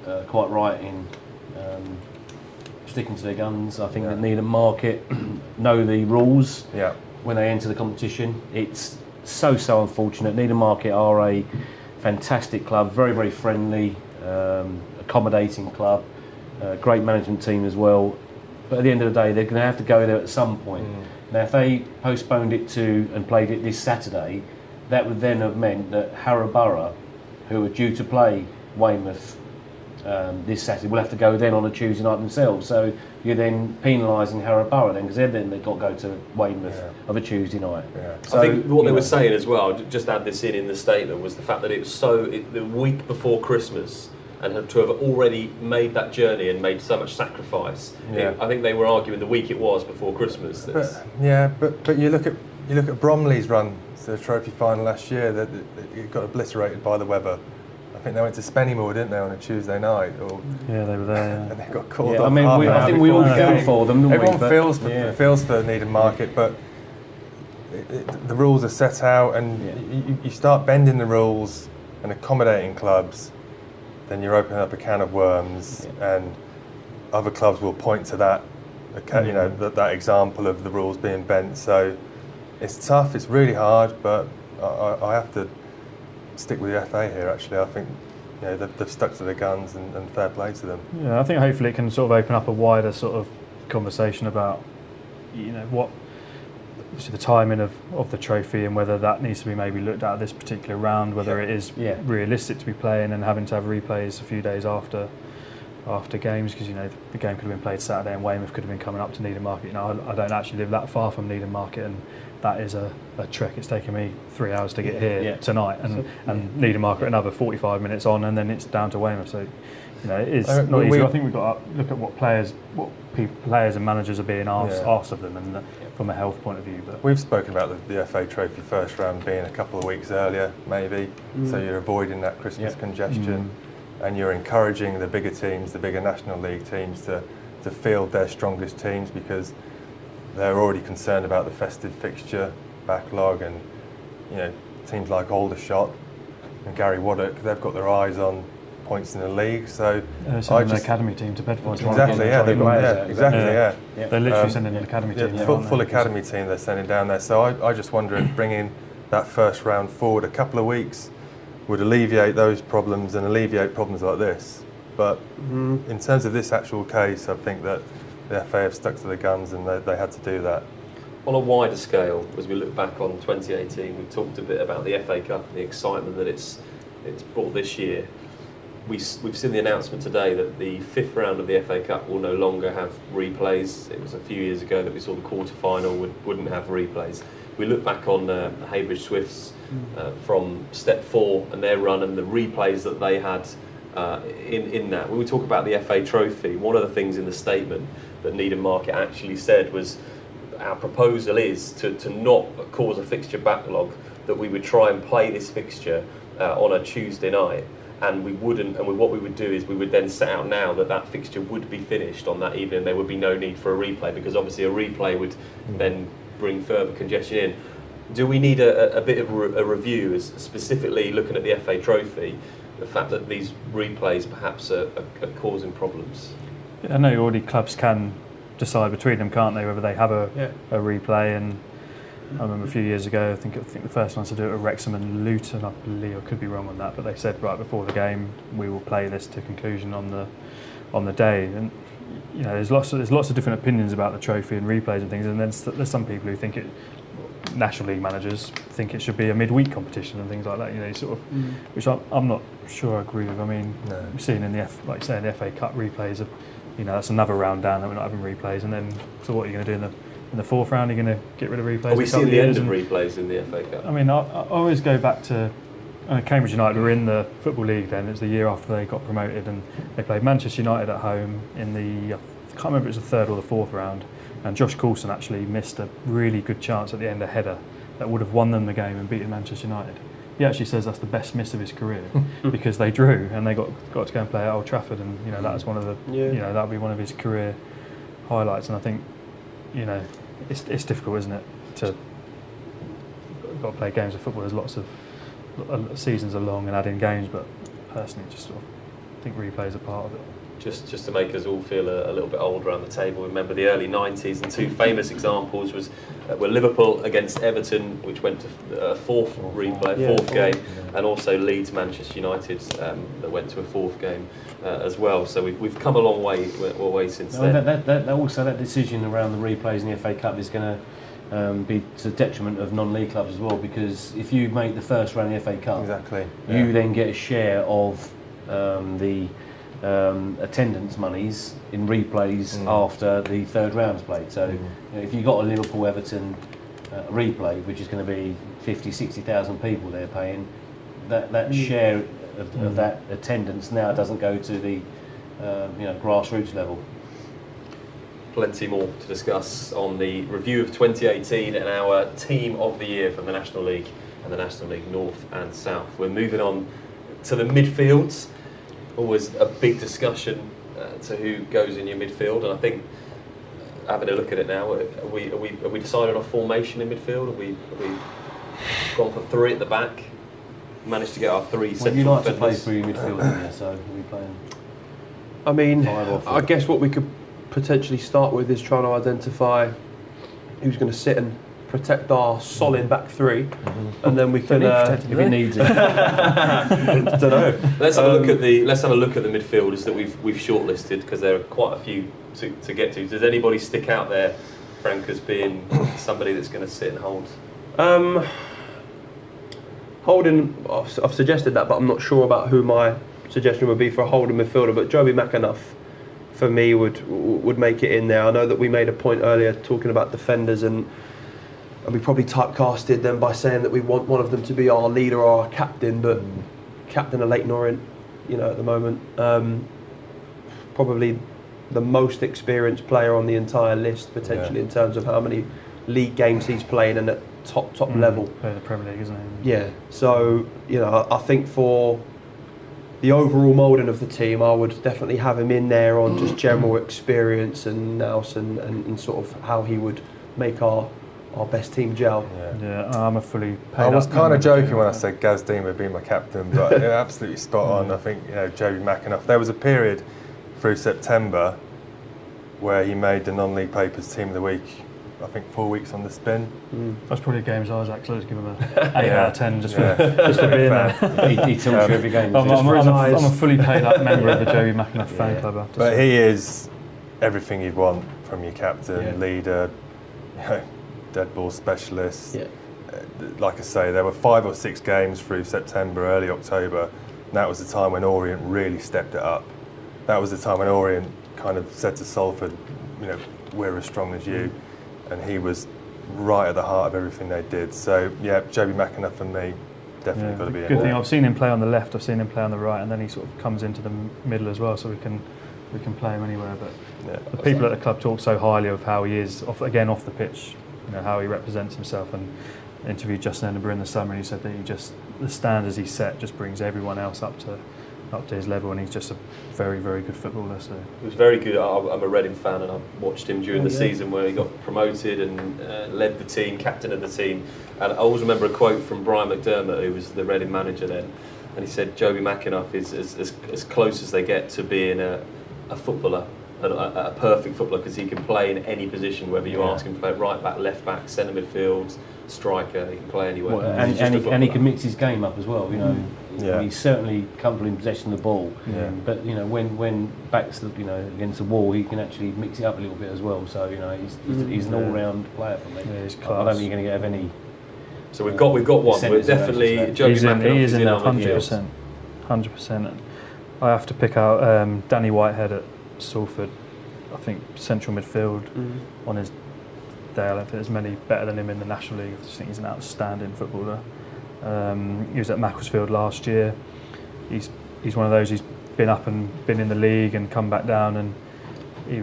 [SPEAKER 3] are quite right in sticking to their guns. I think that Needham Market know the rules when they enter the competition. It's so unfortunate. Needham Market are a fantastic club, very, very friendly, accommodating club, great management team as well. But at the end of the day, they're going to have to go there at some point. Now, if they postponed it and played it this Saturday, that would then have meant that Harrow Borough, who are due to play Weymouth this Saturday, will have to go then on a Tuesday night themselves. So you're then penalising Harrow Borough then, because they've got to go to Weymouth of a Tuesday night.
[SPEAKER 2] So, I think what they were saying as well, just add this in the statement, was the fact that it was the week before Christmas, and to have already made that journey and made so much sacrifice. I think they were arguing the week it was before Christmas.
[SPEAKER 6] But you look at Bromley's run to the trophy final last year. That it got obliterated by the weather. I think they went to Spennymoor, didn't they, on a Tuesday night?
[SPEAKER 5] Yeah, they were there.
[SPEAKER 6] And they got called off.
[SPEAKER 3] I mean, I think we all feel for them.
[SPEAKER 6] Everyone feels for Needham Market, but the rules are set out, and you start bending the rules and accommodating clubs, then you're opening up a can of worms, and other clubs will point to that, you know, that example of the rules being bent. So it's tough. It's really hard, but I have to stick with the FA here. Actually, I think they've stuck to their guns, and fair play to them.
[SPEAKER 5] Yeah, I think hopefully it can sort of open up a wider sort of conversation about what the timing of the trophy and whether that needs to be maybe looked at this particular round, whether it is realistic to be playing and having to have replays a few days after games, because the game could have been played Saturday and Weymouth could have been coming up to Needham Market. I don't actually live that far from Needham Market, and that is a trek. It's taken me 3 hours to get here tonight, and Needham Market another 45 minutes on, and then it's down to Weymouth. So it is not easy. I think we've got to look at what players and managers are being asked of them, and from a health point of view. But
[SPEAKER 6] we've spoken about the FA Trophy first round being a couple of weeks earlier, maybe, so you're avoiding that Christmas congestion, and you're encouraging the bigger teams, the bigger National League teams, to field their strongest teams, because they're already concerned about the festive fixture backlog, and teams like Aldershot and Gary Waddock, they've got their eyes on points in the league. So
[SPEAKER 5] sending an academy team to Bedford.
[SPEAKER 6] Exactly, yeah.
[SPEAKER 5] They're literally sending an academy team.
[SPEAKER 6] Full academy team they're sending down there. So I just wonder if bringing that first round forward a couple of weeks would alleviate those problems and alleviate problems like this. But in terms of this actual case, I think that the FA have stuck to the guns, and they had to do that.
[SPEAKER 2] On a wider scale, as we look back on 2018, we've talked a bit about the FA Cup and the excitement that it's brought this year. We've seen the announcement today that the 5th round of the FA Cup will no longer have replays. It was a few years ago that we saw the quarter-final wouldn't have replays. We look back on the Heybridge Swifts from step 4 and their run and the replays that they had in that. When we talk about the FA Trophy, one of the things in the statement that Needham Market actually said was, our proposal is to not cause a fixture backlog, that we would try and play this fixture on a Tuesday night, and we wouldn't. And what we would do is we would then set out now that fixture would be finished on that evening. There would be no need for a replay, because obviously a replay would then bring further congestion in. Do we need a bit of a review, as specifically looking at the FA Trophy, the fact that these replays perhaps are causing problems?
[SPEAKER 5] I know already clubs can decide between them, can't they, whether they have a replay. And I remember a few years ago, I think the first ones to do it were Wrexham and Luton, I believe. I could be wrong on that, but they said right before the game we will play this to conclusion on the day. And there's lots of different opinions about the trophy and replays and things. And then there's some people who think National League managers think it should be a midweek competition and things like that. Which I'm not sure I agree with. I mean, we've seen in the FA Cup replays. That's another round down that we're not having replays. And then, so what are you going to do in the 4th round? Are you going to get rid of replays?
[SPEAKER 2] Are we seeing the end of replays in the FA Cup?
[SPEAKER 5] I mean, I always go back to Cambridge United were in the Football League then. It was the year after they got promoted, and they played Manchester United at home in I can't remember if it was the 3rd or the 4th round. And Josh Coulson actually missed a really good chance at the end, a header that would have won them the game and beaten Manchester United. He actually says that's the best miss of his career because they drew and they got to go and play at Old Trafford, and that's one of the that'll be one of his career highlights. And I think it's difficult, isn't it, to got to play games of football. There's lots of seasons are long and add in games, but personally, just sort of think replays are part of it.
[SPEAKER 2] Just to make us all feel a little bit old around the table, remember the early 90s, and two famous examples were Liverpool against Everton, which went to a fourth game, and also Leeds Manchester United that went to a 4th game as well. So we've come a long way since then.
[SPEAKER 3] That decision around the replays in the FA Cup is going to be to the detriment of non-league clubs as well, because if you make the first round of the FA Cup, you then get a share of the attendance monies in replays after the 3rd round's played. So if you've got a Liverpool-Everton replay, which is going to be 50,000-60,000 people they're paying, that share of that attendance now doesn't go to the grassroots level.
[SPEAKER 2] Plenty more to discuss on the review of 2018 and our team of the year from the National League and the National League North and South. We're moving on to the midfields. Always a big discussion to who goes in your midfield, and I think having a look at it now, are we decided on formation in midfield? Have we gone for 3 at the back? Managed to get our 3 central defenders.
[SPEAKER 3] You like to play through your midfield, don't you? So are we playing?
[SPEAKER 4] I mean, I guess what we could potentially start with is trying to identify who's going to sit and protect our solid back 3, and then we can
[SPEAKER 3] if it needs it.
[SPEAKER 4] I don't know.
[SPEAKER 2] Let's have a look at the midfielders that we've shortlisted, because there are quite a few to get to. Does anybody stick out there, Frank, as being somebody that's going to sit and hold?
[SPEAKER 4] Holding, I've suggested that, but I'm not sure about who my suggestion would be for a holding midfielder. But Joby McAnuff, for me, would make it in there. I know that we made a point earlier talking about defenders, and we probably typecasted them by saying that we want one of them to be our leader or our captain, but captain of Leyton Orient, at the moment, probably the most experienced player on the entire list, potentially, in terms of how many league games he's playing and at top level.
[SPEAKER 5] Play the Premier League, isn't he?
[SPEAKER 4] Yeah. So I think for the overall moulding of the team, I would definitely have him in there on just general experience and nous and sort of how he would make our best team gel.
[SPEAKER 5] Yeah, I'm a fully paid
[SPEAKER 6] I was
[SPEAKER 5] up
[SPEAKER 6] kind of
[SPEAKER 5] member.
[SPEAKER 6] joking when I said Gaz Dean would be my captain, but absolutely spot on. I think Joby McAnuff. There was a period through September where he made the non-league papers team of the week. I think 4 weeks on the spin.
[SPEAKER 5] That's probably games I was actually give him an 8 out of 10 just for being there.
[SPEAKER 3] He tells you every game.
[SPEAKER 5] I'm a fully paid up member of the Joby McAnuff fan club. I have to
[SPEAKER 6] But
[SPEAKER 5] say.
[SPEAKER 6] he is everything you'd want from your captain, leader, dead ball specialist.
[SPEAKER 4] Yeah.
[SPEAKER 6] Like I say, there were 5 or 6 games through September, early October, and that was the time when Orient really stepped it up. That was the time when Orient kind of said to Salford, we're as strong as you, and he was right at the heart of everything they did. So yeah, Joby McAnuff for me, definitely got to be in.
[SPEAKER 5] Good thing, I've seen him play on the left, I've seen him play on the right, and then he sort of comes into the middle as well, so we can play him anywhere. But the people at the club talk so highly of how he is off the pitch, how he represents himself. And I interviewed Justin Edinburgh in the summer, and he said that the standards he set just brings everyone else up to his level, and he's just a very, very good footballer. So
[SPEAKER 2] he was very good. I'm a Reading fan, and I watched him during the season where he got promoted and led the team, captain of the team. And I always remember a quote from Brian McDermott, who was the Reading manager then, and he said Joby McAnuff is as close as they get to being a footballer, a perfect footballer, because he can play in any position, whether you ask him to play right back, left back, centre midfield, striker, he can play anywhere.
[SPEAKER 3] Well, and he can mix his game up as well. He's certainly comfortable in possession of the ball.
[SPEAKER 5] Yeah.
[SPEAKER 3] But when backs against the wall, he can actually mix it up a little bit as well. So he's an all-round player for me.
[SPEAKER 5] Yeah, he's
[SPEAKER 3] I
[SPEAKER 5] class.
[SPEAKER 3] don't think you're going to have any.
[SPEAKER 2] So we've got one. We're definitely Joby McAnuff.
[SPEAKER 5] He is in there
[SPEAKER 2] on the heels.
[SPEAKER 5] 100%. I have to pick out Danny Whitehead at Salford. I think central midfield on his day. I don't think there's many better than him in the National League. I just think he's an outstanding footballer. He was at Macclesfield last year. He's one of those. He's been up and been in the league and come back down, and he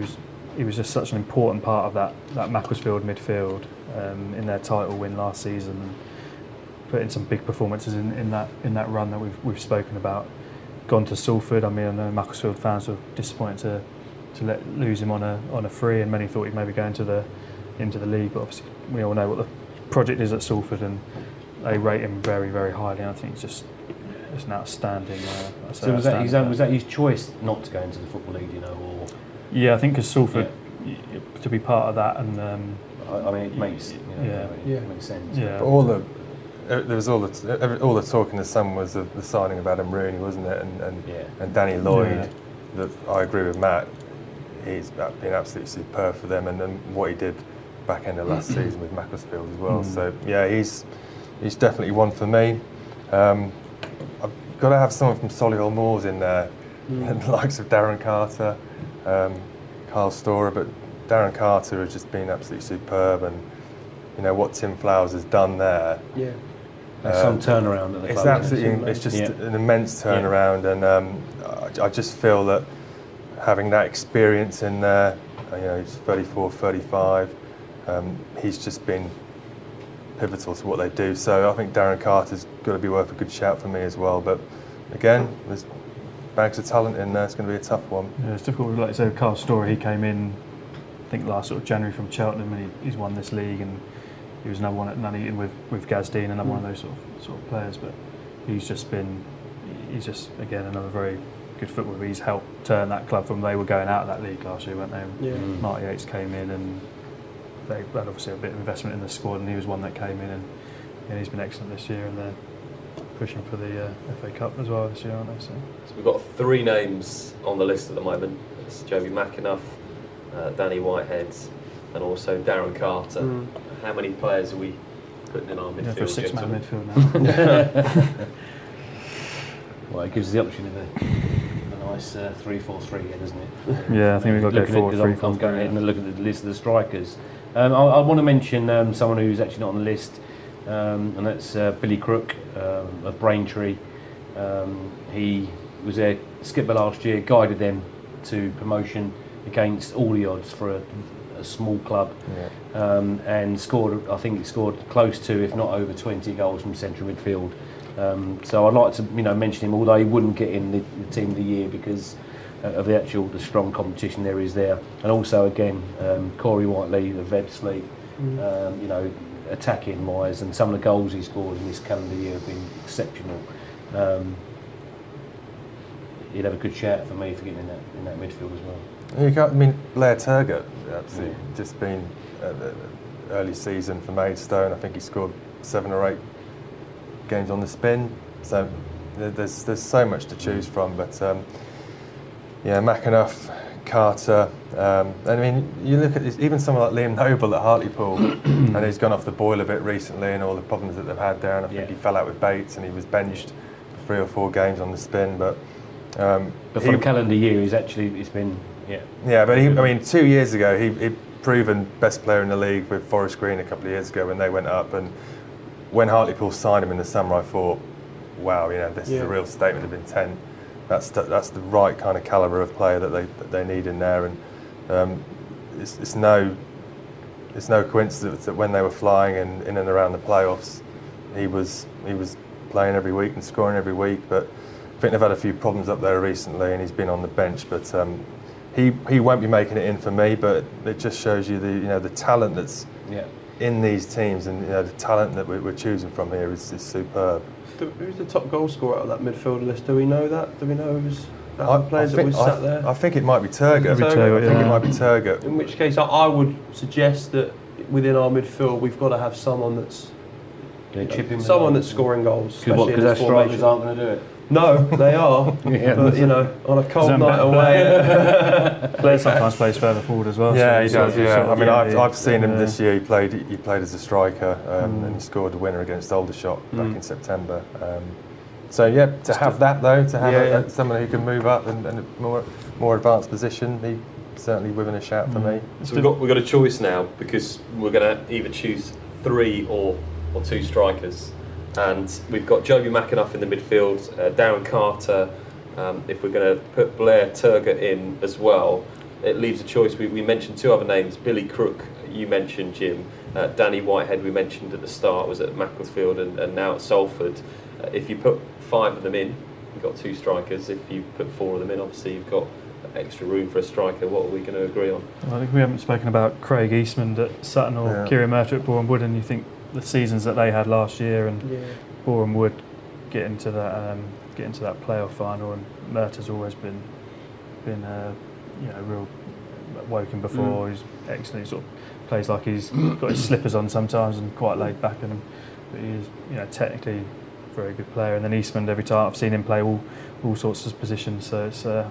[SPEAKER 5] was just such an important part of that Macclesfield midfield in their title win last season. And put in some big performances in that run that we've spoken about. Gone to Salford. I mean, I know Macclesfield fans were disappointed to lose him on a free, and many thought he'd maybe go into the league. But obviously, we all know what the project is at Salford, and they rate him very, very highly. And I think he's just an outstanding.
[SPEAKER 3] So was that his choice not to go into the Football League, or?
[SPEAKER 5] Yeah, I think because Salford to be part of that, and
[SPEAKER 3] I mean, it makes it makes sense.
[SPEAKER 5] Yeah.
[SPEAKER 6] But there was all the talk in the summer was the signing of Adam Rooney, wasn't it? And Danny Lloyd. That I agree with Matt. He's been absolutely superb for them, and what he did back end of last season with Macclesfield as well. So yeah, he's definitely one for me. I've got to have someone from Solihull Moors in there, the likes of Darren Carter, Carl Storer, but Darren Carter has just been absolutely superb, and what Tim Flowers has done there.
[SPEAKER 4] Yeah.
[SPEAKER 3] There's some turnaround at the club.
[SPEAKER 6] It's absolutely, it's just an immense turnaround, and I just feel that having that experience in there, he's 34, 35, he's just been pivotal to what they do. So I think Darren Carter's got to be worth a good shout for me as well. But again, there's bags of talent in there. It's going to be a tough one.
[SPEAKER 5] Yeah, it's difficult. Like I said, Carl Storer, he came in, I think last sort of January from Cheltenham, and he's won this league, and he was another one at Nuneaton with Gaz Dean, another one of those sort of players. But he's just again another very good footballer. He's helped turn that club from they were going out of that league last year, weren't they? Yeah. Marty Yates came in, and they had obviously a bit of investment in the squad, and he was one that came in, and he's been excellent this year, and they're pushing for the FA Cup as well this year, aren't they? So
[SPEAKER 2] we've got 3 names on the list at the moment. It's Joby McAnuff, Danny Whitehead, and also Darren Carter. How many players are we putting in our midfield?
[SPEAKER 5] For a 6-man midfield now.
[SPEAKER 3] Well, it gives us the option of a nice 3-4-3 here, doesn't it?
[SPEAKER 5] Yeah, I think we've got to go forward 3-4-3.
[SPEAKER 3] Going ahead and look at the list of the strikers. I want to mention someone who's actually not on the list, and that's Billy Crook of Braintree. He was their skipper last year, guided them to promotion against all the odds for a a small club, and scored. I think he scored close to, if not over 20 goals from central midfield. So I'd like to mention him, although he wouldn't get in the team of the year because of the strong competition there is there. And also again, Corey Whiteley of Ebbsfleet, attacking wise, and some of the goals he scored in this calendar year have been exceptional. He'd have a good shout for me for getting in that midfield as well.
[SPEAKER 6] Blair Turgott, absolutely, just been early season for Maidstone. I think he scored 7 or 8 games on the spin. So there's so much to choose from. But McAnuff, Carter. You look at even someone like Liam Noble at Hartlepool, and he's gone off the boil a bit recently, and all the problems that they've had there. And I think he fell out with Bates, and he was benched for 3 or 4 games on the spin. But
[SPEAKER 3] for the calendar year, it's been.
[SPEAKER 6] Yeah, but 2 years ago, he'd proven best player in the league with Forest Green a couple of years ago when they went up. And when Hartlepool signed him in the summer, I thought, wow, this is a real statement of intent. That's the right kind of calibre of player that they need in there. And it's no coincidence that when they were flying in and around the playoffs, he was playing every week and scoring every week. But I think they've had a few problems up there recently, and he's been on the bench. But he won't be making it in for me. But it just shows you the talent that's in these teams, and the talent that we're choosing from here is superb.
[SPEAKER 4] Who's the top goal scorer out of that midfield list? Do we know that? Do we know who's out of the players that we sat there?
[SPEAKER 6] I think it might be Turgott. I think it might be Turgott.
[SPEAKER 4] In which case, I would suggest that within our midfield, we've got to have someone that's scoring goals.
[SPEAKER 3] Because our strikers aren't going to do it.
[SPEAKER 4] No, they are. But on a cold night away,
[SPEAKER 5] Blair sometimes plays further forward as well.
[SPEAKER 6] Yeah, he does. Yeah, I've seen him this year. He played as a striker, and he scored the winner against Aldershot back in September. To have that though, to have someone who can move up and a more advanced position, he certainly within a shout for me.
[SPEAKER 2] So we've got a choice now, because we're going to either choose 3 or 2 strikers. And we've got Joby McAnuff in the midfield, Darren Carter. If we're going to put Blair Turgott in as well, it leaves a choice. We mentioned 2 other names. Billy Crook, you mentioned, Jim. Danny Whitehead, we mentioned at the start, was at Macclesfield and now at Salford. If you put 5 of them in, you've got 2 strikers. If you put 4 of them in, obviously you've got extra room for a striker. What are we going to agree on?
[SPEAKER 5] Well, I think we haven't spoken about Craig Eastman at Sutton or Kieran Murtagh at Boreham Wood, and you think the seasons that they had last year, and Boreham Wood get into that playoff final, and Murtagh's always been real Woking before. He's excellent. He sort of plays like he's got his slippers on sometimes and quite laid back in him, but he's technically a very good player. And then Eastman, every time I've seen him play all sorts of positions, so it's a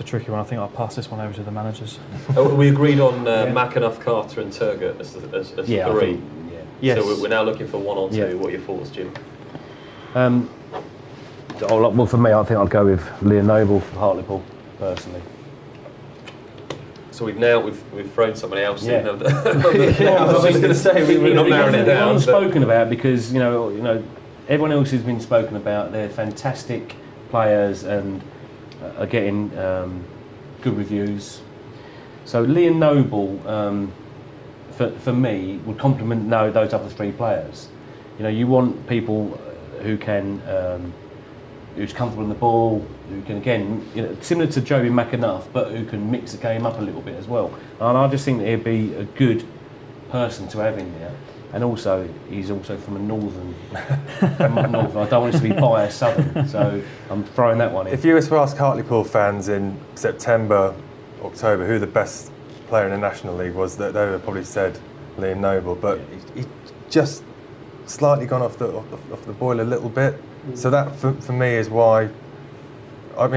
[SPEAKER 5] tricky one. I think I'll pass this one over to the managers.
[SPEAKER 2] We agreed on McAnuff, Carter and Turgott as 3. Yes. So we're now looking for 1 or 2. Yeah. What are your thoughts, Jim?
[SPEAKER 3] Well, for me, I think I'd go with Liam Noble for Hartlepool, personally.
[SPEAKER 2] So we've thrown somebody else in.
[SPEAKER 4] I was going to say we're not narrowing it down.
[SPEAKER 3] Everyone's spoken about, because everyone else has been spoken about. They're fantastic players and are getting good reviews. So Liam Noble, for me, would complement those other 3 players. You want people who can, who's comfortable in the ball, who can, again, similar to Joby McAnuff, but who can mix the game up a little bit as well. And I just think that he'd be a good person to have in there. And also, he's also from a northern. I don't want it to be biased southern, so I'm throwing that one in.
[SPEAKER 6] If you were to ask Hartlepool fans in September, October, who the best player in the National League was, that they would have probably said Liam Noble, but he just slightly gone off the boil a little bit. So that for me is why. I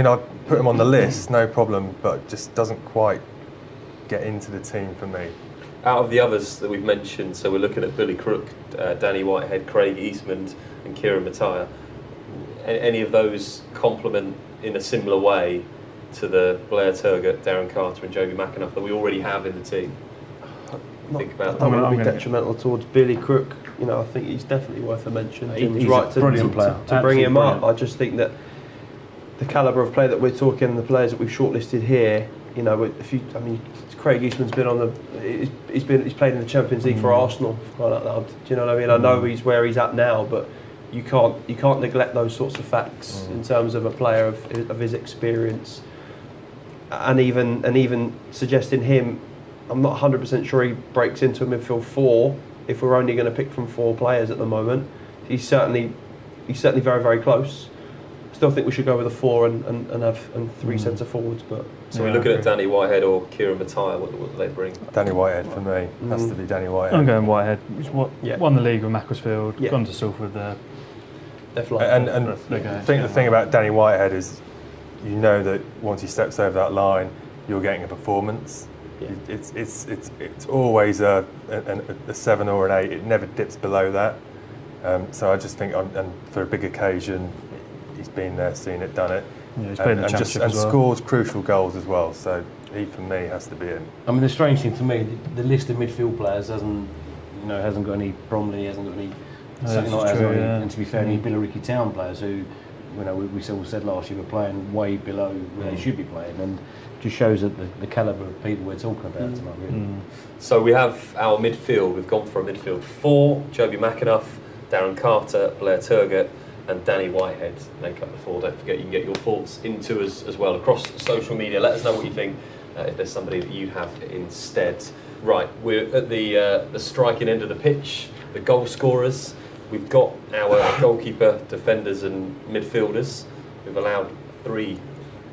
[SPEAKER 6] put him on the list, no problem, but just doesn't quite get into the team for me.
[SPEAKER 2] Out of the others that we've mentioned, so we're looking at Billy Crook, Danny Whitehead, Craig Eastman and Kieran Murtagh. Any of those complement in a similar way to the Blair Turgott, Darren Carter and Joby McAnuff that we already have in the team? Think about that.
[SPEAKER 4] I don't want to be detrimental towards Billy Crook. I think he's definitely worth a mention.
[SPEAKER 3] He's right a brilliant player.
[SPEAKER 4] To bring him up. I just think that the calibre of play that we're talking, the players that we've shortlisted here, You know, Craig Eastman's been on he's played in the Champions League for Arsenal. Do you know what I mean? I know he's where he's at now, but you can't neglect those sorts of facts in terms of a player of his experience, and even suggesting him. I'm not 100% sure he breaks into a midfield 4 if we're only going to pick from 4 players at the moment. He's certainly very, very close. Still think we should go with a 4 and have 3 centre forwards. But
[SPEAKER 2] so we're looking at Danny Whitehead or Kieran Mattei. What do they bring?
[SPEAKER 6] Danny Whitehead for me. Has to be Danny Whitehead.
[SPEAKER 5] I'm going Whitehead. He's won the league with Macclesfield.
[SPEAKER 4] Yeah.
[SPEAKER 5] Gone to Salford there.
[SPEAKER 6] And I think the thing about Danny Whitehead is, you know that once he steps over that line, you're getting a performance. Yeah. It's always a 7 or an 8. It never dips below that. So I just think, and for a big occasion, he's been there, seen it, done it.
[SPEAKER 5] Yeah, he's played in the Championship as well.
[SPEAKER 6] Scores crucial goals as well. So he, for me, has to be in.
[SPEAKER 3] I mean, the strange thing for me, the list of midfield players hasn't got any Bromley, hasn't got any. And to be fair, any Billericay Town players who, we all said last year, were playing way below where they should be playing, and just shows that the calibre of people we're talking about tonight, really.
[SPEAKER 2] So we have our midfield. We've gone for a midfield 4: Joby McAnuff, Darren Carter, Blair Turgott, and Danny Whitehead make up the 4. Don't forget, you can get your thoughts into us as well across social media. Let us know what you think, if there's somebody that you have instead. Right, we're at the striking end of the pitch, the goal scorers. We've got our goalkeeper, defenders and midfielders. We've allowed 3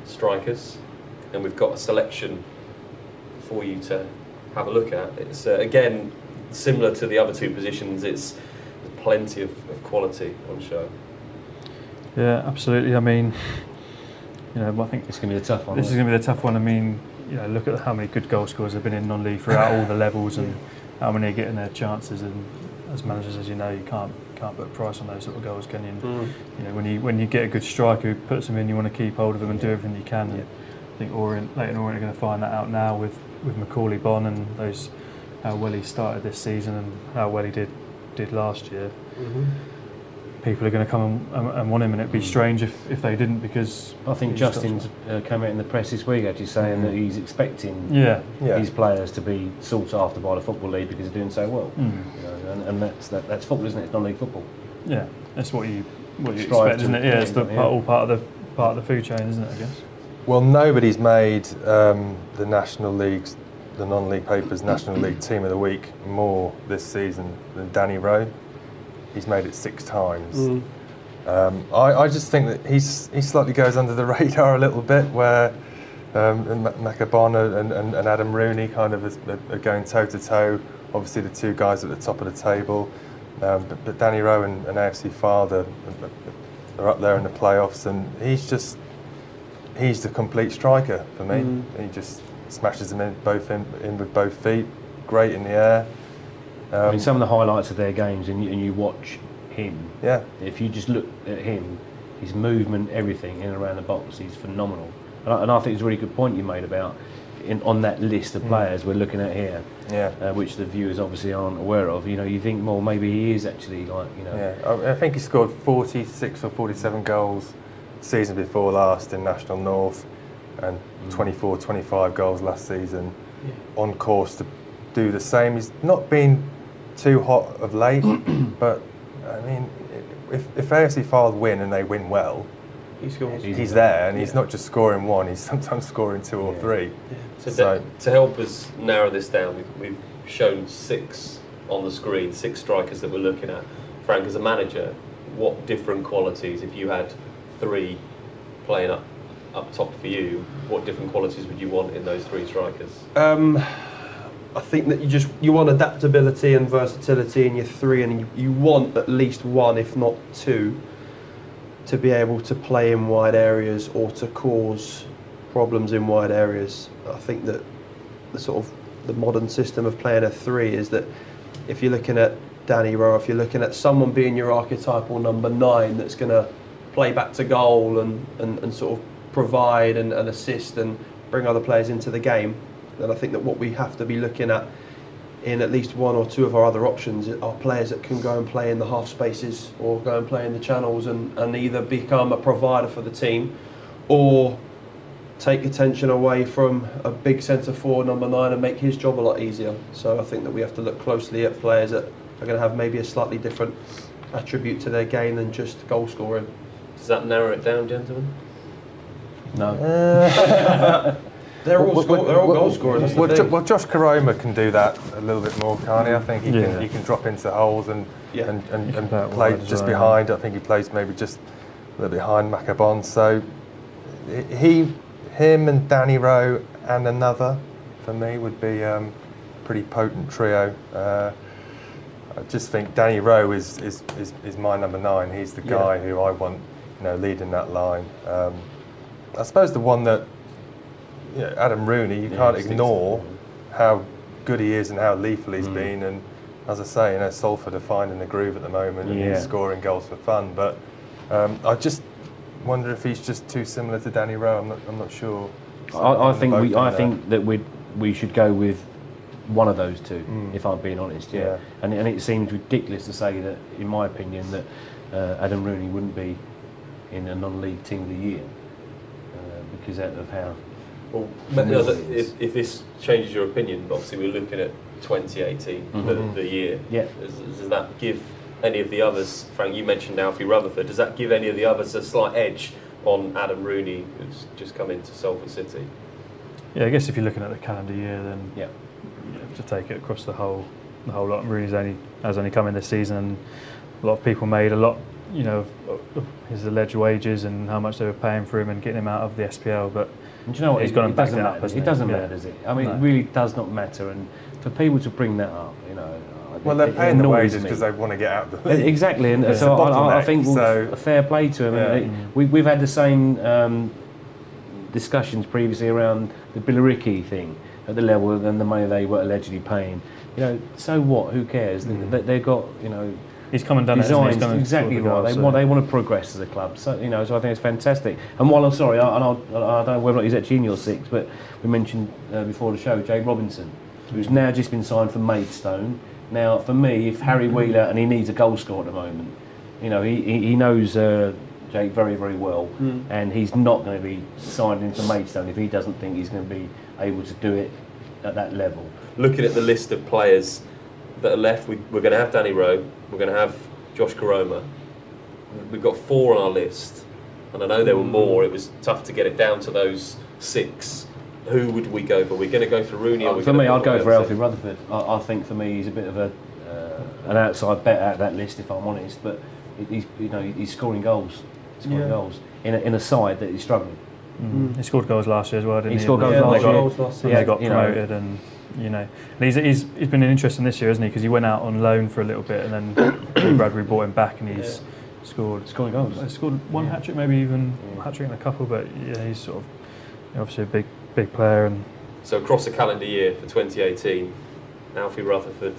[SPEAKER 2] strikers, and we've got a selection for you to have a look at. It's again similar to the other 2 positions. There's plenty of quality on show.
[SPEAKER 5] Yeah, absolutely. I mean, I think
[SPEAKER 3] it's going to be a tough one.
[SPEAKER 5] This is going to be the tough one. I mean, look at how many good goal scorers have been in non-league throughout all the levels, and how many are getting their chances. And as managers, as you know, you can't put a price on those sort of goals, can you? When you get a good striker who puts them in, you want to keep hold of them and do everything you can. And I think Leighton Orient are going to find that out now with Macaulay Bonne and how well he started this season and how well he did last year. People are going to come and want him, and it'd be strange if they didn't, because
[SPEAKER 3] I think Justin's come out in the press this week actually saying that he's expecting his players to be sought after by the Football League because they're doing so well. And that's football, isn't it? It's non-league football.
[SPEAKER 5] Yeah, that's what you expect, isn't it? Yeah, it's all part of the food chain, isn't it? I guess.
[SPEAKER 6] Well, nobody's made the National League's, the non-league papers' National League Team of the Week more this season than Danny Rowe. He's made it 6 times. I just think that he slightly goes under the radar a little bit, where Macabon and Adam Rooney kind of are going toe-to-toe. Obviously the 2 guys at the top of the table. But Danny Rowe and AFC Father are up there in the playoffs, and he's the complete striker for me. He just smashes them in with both feet, great in the air.
[SPEAKER 3] I mean, some of the highlights of their games, and you watch him.
[SPEAKER 6] Yeah.
[SPEAKER 3] If you just look at him, his movement, everything in and around the box, he's phenomenal. And I think it's a really good point you made about on that list of players we're looking at here, which the viewers obviously aren't aware of. You think, well, maybe he is actually
[SPEAKER 6] Yeah, I think he scored 46 or 47 goals season before last in National North, and 24, 25 goals last season. On course to do the same. He's not been too hot of late, but I mean, if AFC Father win and they win well, he's there, and he's not just scoring 1, he's sometimes scoring 2 or 3.
[SPEAKER 2] So to help us narrow this down, we've shown 6 on the screen, 6 strikers that we're looking at. Frank, as a manager, what different qualities, if you had 3 playing up top for you, what different qualities would you want in those 3 strikers?
[SPEAKER 4] I think that you want adaptability and versatility in your 3, and you want at least 1, if not 2, to be able to play in wide areas or to cause problems in wide areas. I think that the modern system of playing a 3 is that if you're looking at Danny Rowe, if you're looking at someone being your archetypal number 9 that's going to play back to goal and sort of provide and assist and bring other players into the game, then I think that what we have to be looking at in at least 1 or 2 of our other options are players that can go and play in the half spaces or go and play in the channels and either become a provider for the team or take attention away from a big centre forward, number 9, and make his job a lot easier. So I think that we have to look closely at players that are going to have maybe a slightly different attribute to their game than just goal scoring.
[SPEAKER 2] Does that narrow it down, gentlemen?
[SPEAKER 3] No.
[SPEAKER 4] They're all goal scorers.
[SPEAKER 6] Well, Josh Koroma can do that a little bit more, can't he? I think he can drop into holes and play just behind. I think he plays maybe just a little behind Macabon. So him and Danny Rowe and another, for me, would be a pretty potent trio. I just think Danny Rowe is my number 9. He's the guy who I want, leading that line. I suppose the one that, Adam Rooney, you can't ignore how good he is and how lethal he's been. And as I say, Salford are finding the groove at the moment and he's scoring goals for fun. But I just wonder if he's just too similar to Danny Rowe. I'm not sure.
[SPEAKER 3] I think that we should go with one of those two, if I'm being honest. Yeah. And it seems ridiculous to say that, in my opinion, that Adam Rooney wouldn't be in a non-league team of the year because of how.
[SPEAKER 2] Well, if this changes your opinion, obviously we're looking at 2018, the year. Yeah. Does that give any of the others, Frank, you mentioned Alfie Rutherford, does that give any of the others a slight edge on Adam Rooney, who's just come into Salford City?
[SPEAKER 5] Yeah, I guess if you're looking at the calendar year, then you have to take it across the whole lot. Rooney's has only come in this season, and a lot of people made a lot, of his alleged wages and how much they were paying for him and getting him out of the SPL, but
[SPEAKER 3] do you know what?
[SPEAKER 5] He's gone and backed it up.
[SPEAKER 3] It doesn't matter, does it? I mean, it really does not matter. And for people to bring that up,
[SPEAKER 6] well, they're paying the wages because they want to get out of the league.
[SPEAKER 3] Exactly, and so I think a fair play to him. And we've had the same discussions previously around the Billericay thing at the level and the money they were allegedly paying. So what? Who cares? They've got
[SPEAKER 5] He's come and done
[SPEAKER 3] designs, it. Exactly right. They want to progress as a club. So so I think it's fantastic. And while I'm sorry, I don't know whether or not he's actually in your 6, but we mentioned before the show Jade Robinson, who's now just been signed for Maidstone. Now, for me, if Harry Wheeler, and he needs a goal scorer at the moment, he knows Jake very, very well, and he's not going to be signed into Maidstone if he doesn't think he's going to be able to do it at that level.
[SPEAKER 2] Looking at the list of players that are left, we're going to have Danny Rowe, we're going to have Josh Koroma. We've got 4 on our list, and I know there were more. It was tough to get it down to those 6. Who would we go for? We're going to go for Rooney.
[SPEAKER 3] For me, I'd go for Alfie Rutherford. I think for me, he's a bit of an outside bet out of that list, if I'm honest. But he's scoring goals. Goals in a side that is struggling.
[SPEAKER 5] He scored goals last year as well, didn't he?
[SPEAKER 3] He scored goals last year.
[SPEAKER 5] They got promoted, and and he's been an interesting this year, hasn't he? Because he went out on loan for a little bit, and then Bradbury brought him back, and he's scoring goals. He scored one hat trick, maybe even hat trick and a couple. But he's sort of obviously a big player. And
[SPEAKER 2] so across the calendar year for 2018, Alfie Rutherford.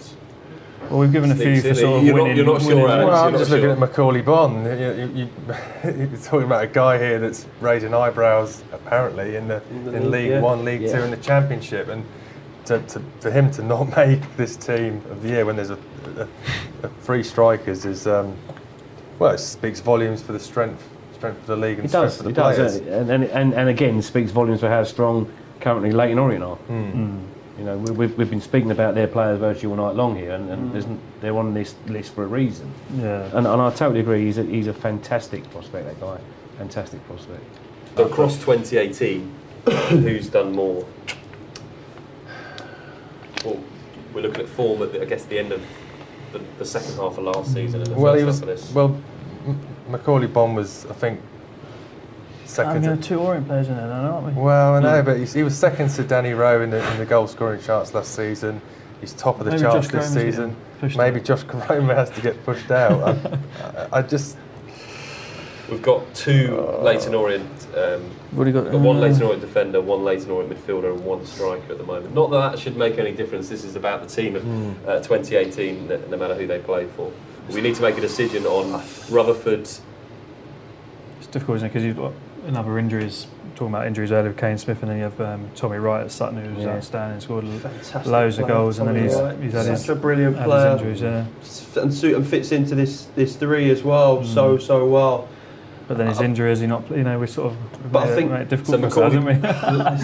[SPEAKER 5] Well, we've given a few for sort of winning.
[SPEAKER 2] You're not sure, Alex?
[SPEAKER 6] Well, I'm just looking at Macaulay Bonne. You're talking about a guy here that's raising eyebrows, apparently, in League 1, League 2 and the Championship. And for him to not make this team of the year when there's a 3 strikers is, it speaks volumes for the strength of the league and strength of the players.
[SPEAKER 3] And again, speaks volumes for how strong currently Leyton Orient are. We've been speaking about their players virtually all night long here, and they're on this list for a reason.
[SPEAKER 5] Yeah.
[SPEAKER 3] And I totally agree. He's a fantastic prospect. That guy, fantastic prospect.
[SPEAKER 2] So across 2018, who's done more? Well, we're looking at form at the end of the second half of last season and the first half of this.
[SPEAKER 6] Well, Macaulay Bonne was, I think, second.
[SPEAKER 5] There are 2 Orient players in there, aren't we?
[SPEAKER 6] Well, I know, but he was second to Danny Rowe in the goal scoring charts last season. He's top of the charts this season. Maybe Josh Koroma has to get pushed out. I just.
[SPEAKER 2] We've got 2 Leyton Orient.
[SPEAKER 5] What do you got?
[SPEAKER 2] 1 Leyton Orient defender, 1 Leyton Orient midfielder, and 1 striker at the moment. Not that should make any difference. This is about the team of 2018, no matter who they play for. We need to make a decision on Rutherford.
[SPEAKER 5] It's difficult, isn't it? Because you've got another injuries. Talking about injuries earlier with Kane Smith, and then you have Tommy Wright at Sutton, who's outstanding, scored loads of goals, and then he's had
[SPEAKER 4] such a brilliant player,
[SPEAKER 5] injuries,
[SPEAKER 4] and fits into this 3 as well, so well.
[SPEAKER 5] But then his injury, is he not? We sort of made it difficult for us, haven't we?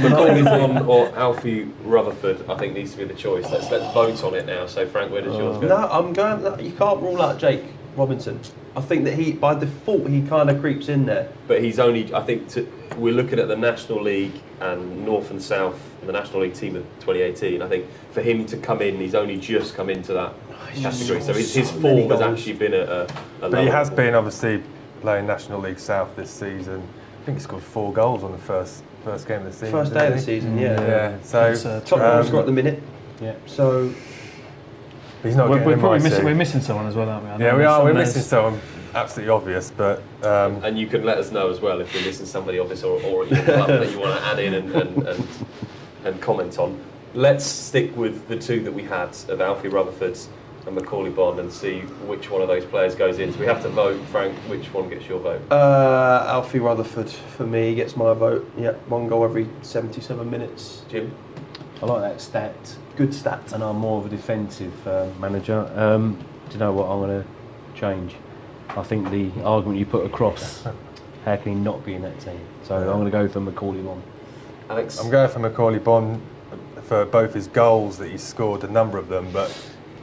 [SPEAKER 2] Macaulay Bonne or Alfie Rutherford, I think, needs to be the choice. Let's vote on it now. So, Frank, where does yours go?
[SPEAKER 4] No, I'm going. You can't rule out Jake Robinson. I think that by default, he kind of creeps in there.
[SPEAKER 2] But he's only, I think, we're looking at the National League and North and South, the National League team of 2018. I think for him to come in, he's only just come into that category. So his form has actually been a
[SPEAKER 6] But he has been, obviously, playing National League South this season. I think he scored 4 goals on the first game of the season.
[SPEAKER 4] First day of the season, yeah.
[SPEAKER 6] Yeah. So
[SPEAKER 4] top goal scorer at the minute.
[SPEAKER 3] Yeah.
[SPEAKER 4] So
[SPEAKER 6] he's not getting
[SPEAKER 5] we're missing someone as well, aren't we?
[SPEAKER 6] Yeah, we are. We're missing someone absolutely obvious, but
[SPEAKER 2] and you can let us know as well if we're missing somebody obvious or a club that you want to add in and comment on. Let's stick with the two that we had of Alfie Rutherford and Macaulay Bonne and see which one of those players goes in. So we have to vote. Frank, which one gets your vote?
[SPEAKER 4] Alfie Rutherford for me gets my vote. Yeah, 1 goal every 77 minutes.
[SPEAKER 2] Jim?
[SPEAKER 3] I like that stat.
[SPEAKER 4] Good stat.
[SPEAKER 3] And I'm more of a defensive manager. Do you know what? I'm going to change. I think the argument you put across, how can he not be in that team? So I'm going to go for Macaulay Bonne.
[SPEAKER 2] Alex?
[SPEAKER 6] I'm going for Macaulay Bonne for both his goals that he's scored, a number of them, but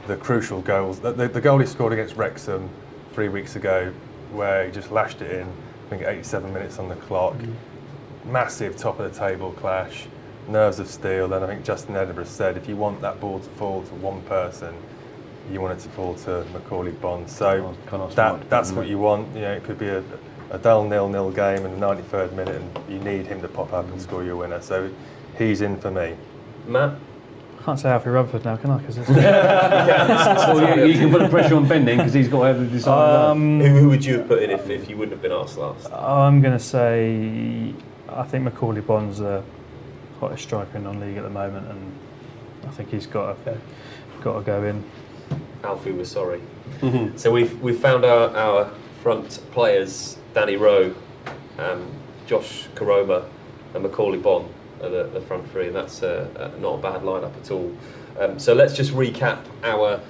[SPEAKER 6] the crucial goals. The goal he scored against Wrexham 3 weeks ago, where he just lashed it in, I think 87 minutes on the clock. Massive top of the table clash, nerves of steel. And I think Justin Edinburgh said, if you want that ball to fall to one person, you want it to fall to Macaulay Bonne. So that's what you want. It could be a dull 0-0 game in the 93rd minute, and you need him to pop up and score your winner. So he's in for me.
[SPEAKER 2] Matt?
[SPEAKER 5] I can't say Alfie Rutherford now, can I? Cause
[SPEAKER 3] well, you can put the pressure on Ben then, because he's got to have the decide.
[SPEAKER 2] Who would you have put in if you wouldn't have been asked last?
[SPEAKER 5] I'm going to say, I think Macaulay Bonne's the hottest striker in non-league at the moment, and I think he's got to go in.
[SPEAKER 2] Alfie, we're sorry. So we've found our front players: Danny Rowe, Josh Koroma, and Macaulay Bonne are the front three, and that's not a bad lineup at all. So let's just recap our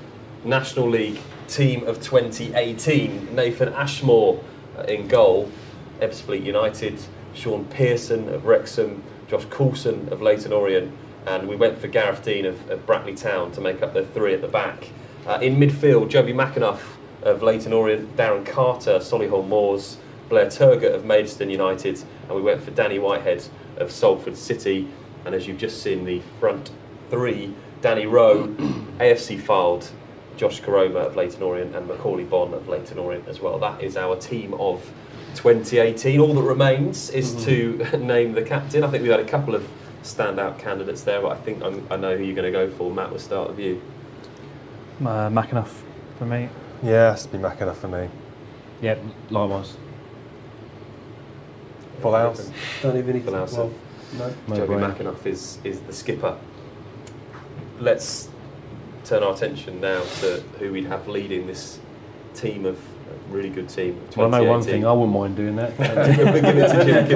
[SPEAKER 2] National League team of 2018. Nathan Ashmore in goal, Ebbsfleet United, Sean Pearson of Wrexham, Josh Coulson of Leyton Orient, and we went for Gareth Dean of Brackley Town to make up the 3 at the back. In midfield, Joby McAnuff of Leyton Orient, Darren Carter, Solihull Moors, Blair Turgott of Maidstone United, and we went for Danny Whitehead of Salford City. And as you've just seen, the front 3, Danny Rowe, AFC Fylde, Josh Koroma of Leyton Orient, and Macaulay Bonne of Leyton Orient as well. That is our team of 2018. All that remains is to name the captain. I think we've had a couple of standout candidates there, but I think I know who you're going to go for. Matt, we'll start with you.
[SPEAKER 5] McAnuff for me.
[SPEAKER 6] Yeah, it has to be McAnuff for me.
[SPEAKER 3] Yeah, likewise.
[SPEAKER 6] Full house.
[SPEAKER 4] Don't even need to.
[SPEAKER 2] No. Joby McAnuff is the skipper. Let's turn our attention now to who we'd have leading this team of really good team.
[SPEAKER 3] Well, I know one thing, I wouldn't mind doing that.
[SPEAKER 2] We'll give it to Jim.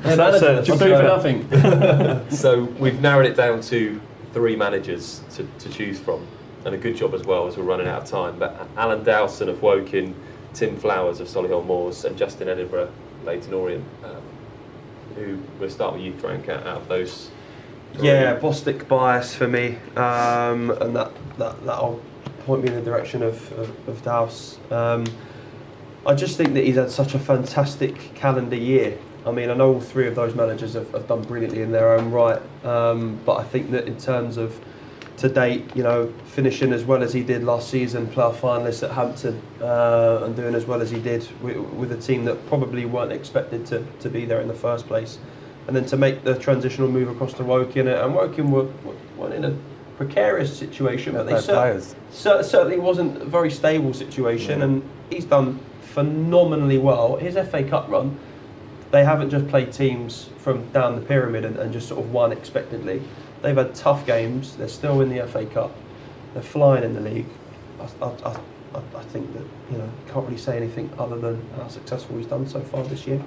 [SPEAKER 3] That's a for nothing.
[SPEAKER 2] So we've narrowed it down to 3 managers to choose from, and a good job as well, as we're running out of time. But Alan Dowson of Woking, Tim Flowers of Solihull Moors, and Justin Edinburgh, Leyton Orient. We'll start with you, Frank, out of those 3.
[SPEAKER 4] Yeah, Bostic bias for me, and that'll point me in the direction of Dowse. I just think that he's had such a fantastic calendar year. I mean, I know all 3 of those managers have done brilliantly in their own right, but I think that in terms of to date, finishing as well as he did last season, playoff finalist at Hampton, and doing as well as he did with a team that probably weren't expected to be there in the first place, and then to make the transitional move across to Woking, and Woking weren't in a precarious situation, but they certainly wasn't a very stable situation, and he's done phenomenally well. His FA Cup run, they haven't just played teams from down the pyramid and just sort of won expectedly. They've had tough games. They're still in the FA Cup. They're flying in the league. I think that can't really say anything other than how successful he's done so far this year.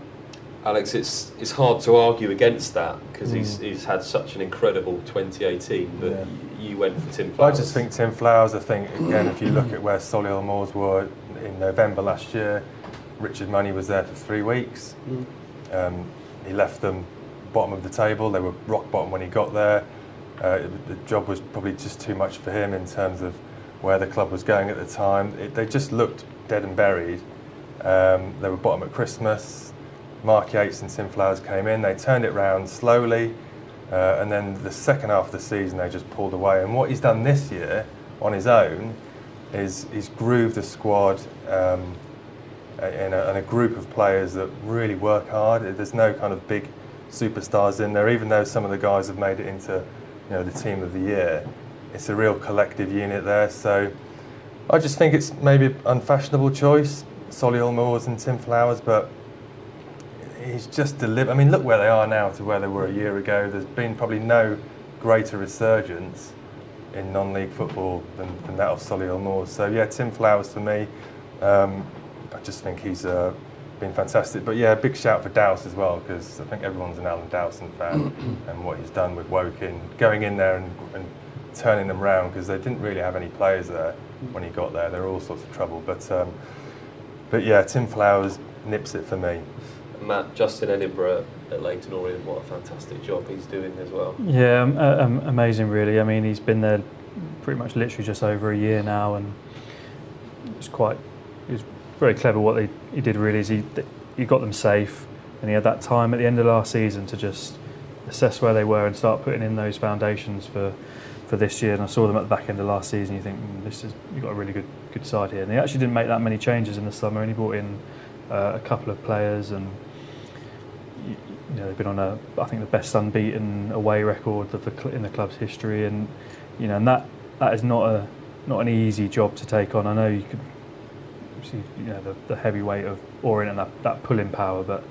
[SPEAKER 2] Alex, it's hard to argue against that because he's had such an incredible 2018. But you went for Tim Flowers.
[SPEAKER 6] I just think Tim Flowers. I think again, if you look at where Solihull Moors were in November last year, Richard Money was there for 3 weeks. He left them bottom of the table. They were rock bottom when he got there. The job was probably just too much for him in terms of where the club was going at the time. They just looked dead and buried. They were bottom at Christmas. Mark Yates and Tim Flowers came in. They turned it round slowly, and then the second half of the season they just pulled away. And what he's done this year on his own is he's grooved the squad in a group of players that really work hard. There's no kind of big superstars in there, even though some of the guys have made it into the team of the year. It's a real collective unit there. So I just think it's maybe an unfashionable choice, Solihull Moors and Tim Flowers, but he's just delivered. I mean, look where they are now to where they were a year ago. There's been probably no greater resurgence in non-league football than that of Solihull Moors. So yeah, Tim Flowers for me. I just think he's been fantastic. But yeah, big shout for Dowse as well, because I think everyone's an Alan Dowson fan and what he's done with Woking, going in there and turning them round, because they didn't really have any players there when he got there. They were all sorts of trouble. But yeah, Tim Flowers nips it for me.
[SPEAKER 2] Matt, Justin Edinburgh at Leyton Orient, what a fantastic job he's doing as well.
[SPEAKER 5] Yeah, amazing really. I mean, he's been there pretty much literally just over a year now, and it was very clever what he did really. Is he got them safe, and he had that time at the end of last season to just assess where they were and start putting in those foundations for this year. And I saw them at the back end of last season. You think you've got a really good side here. And he actually didn't make that many changes in the summer, and he brought in a couple of players, and they've been on I think the best unbeaten away record in the club's history, and and that is not an easy job to take on. I know you could see the heavy weight of Orient and that pulling power, but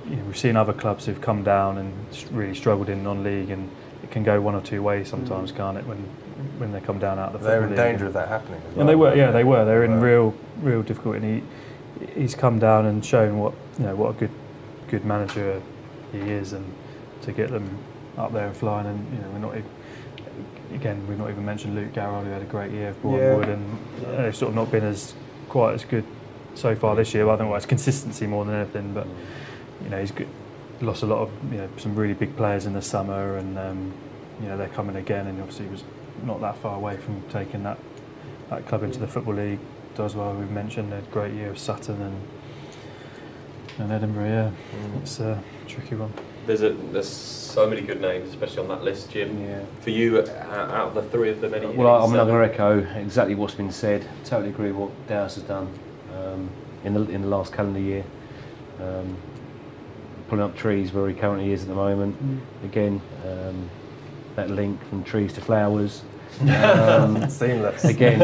[SPEAKER 5] we've seen other clubs who've come down and really struggled in non-league, and it can go one or two ways sometimes, can't it? When they come down out of the
[SPEAKER 6] they're
[SPEAKER 5] football
[SPEAKER 6] in
[SPEAKER 5] league.
[SPEAKER 6] danger of that happening as well.
[SPEAKER 5] And they were, yeah, they were. They're in real difficulty. And he's come down and shown what a good manager he is, and to get them up there and flying. And we've not even mentioned Luke Garrard, who had a great year for Bournemouth, and they've sort of not been quite as good so far this year. But I think it's consistency more than anything. But he's good. Lost a lot of some really big players in the summer, and they're coming again. And obviously he was not that far away from taking that club into the Football League. Does well. We've mentioned a great year of Sutton and Edinburgh. Yeah, it's a tricky one.
[SPEAKER 2] There's so many good names, especially on that list, Jim.
[SPEAKER 3] Yeah.
[SPEAKER 2] For you, out of the three of them, any?
[SPEAKER 3] Well, I'm not going to echo exactly what's been said. Totally agree with what Dowse has done in the last calendar year. Pulling up trees where he currently is at the moment. Again, that link from trees to flowers.
[SPEAKER 6] Seamless.
[SPEAKER 3] Again,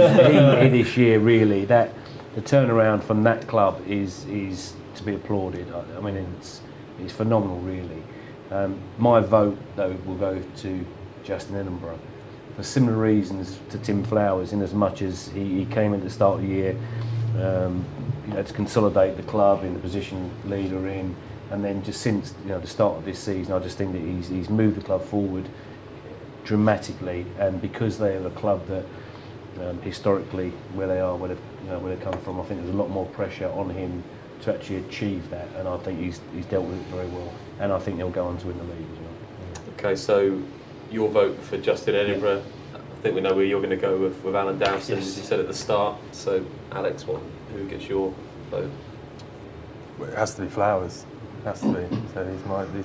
[SPEAKER 3] he this year really the turnaround from that club is to be applauded. I mean, it's phenomenal really. My vote though will go to Justin Edinburgh for similar reasons to Tim Flowers, in as much as he came at the start of the year to consolidate the club in the position leader in, and then just since the start of this season, I just think that he's moved the club forward dramatically, and because they are a club that historically where they come from, I think there's a lot more pressure on him to actually achieve that, and I think he's dealt with it very well, and I think they'll go on to win the league as well.
[SPEAKER 2] Okay, so your vote for Justin Edinburgh. I think we know where you're going to go with Alan Dowson, as you said at the start. So Alex, who gets your vote?
[SPEAKER 6] Well, it has to be Flowers. It has to be. So he's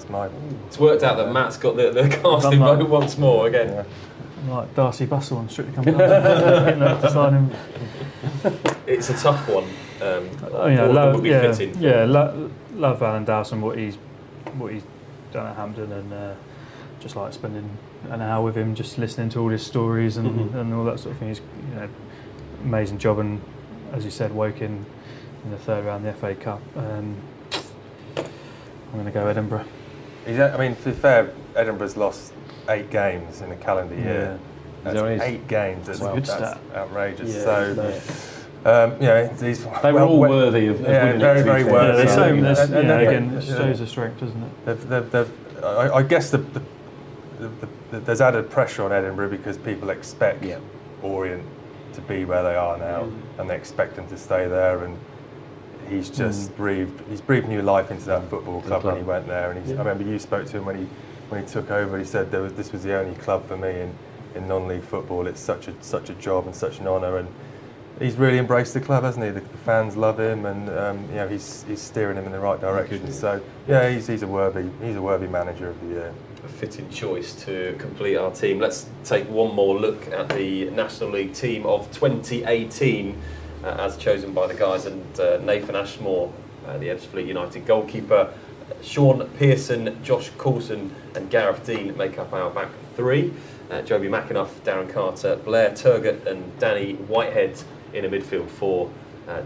[SPEAKER 6] my.
[SPEAKER 2] It's worked out that Matt's got the casting vote once more again.
[SPEAKER 6] Yeah.
[SPEAKER 5] Like Darcy Bussell on Strictly Come Dancing. Decide him.
[SPEAKER 2] It's a tough one.
[SPEAKER 5] Love Alan Dowson, what he's done at Hampden, and just like spending an hour with him, just listening to all his stories and all that sort of thing. He's amazing job, and as you said, Woking in the third round of the FA Cup. I'm going to go Edinburgh.
[SPEAKER 6] I mean, to be fair, Edinburgh's lost 8 games in a calendar year. That's 8 games. That's outrageous.
[SPEAKER 5] Yeah,
[SPEAKER 3] they were all worthy of winning.
[SPEAKER 6] Very, very worthy.
[SPEAKER 5] Again, it shows the strength, doesn't it?
[SPEAKER 6] I guess there's added pressure on Edinburgh because people expect Orient to be where they are now, and they expect them to stay there. And he's just breathed new life into that football club when he went there. And I remember you spoke to him when he took over. He said this was the only club for me in non-league football. It's such a job and such an honour, and he's really embraced the club, hasn't he? The fans love him, and you know, he's steering him in the right direction. So yeah, he's a worthy manager of the year.
[SPEAKER 2] A fitting choice to complete our team. Let's take one more look at the National League team of 2018, as chosen by the guys, and Nathan Ashmore, the Ebbsfleet United goalkeeper, Sean Pearson, Josh Coulson and Gareth Dean make up our back three. Joby McAnuff, Darren Carter, Blair Turgott and Danny Whitehead in a midfield four.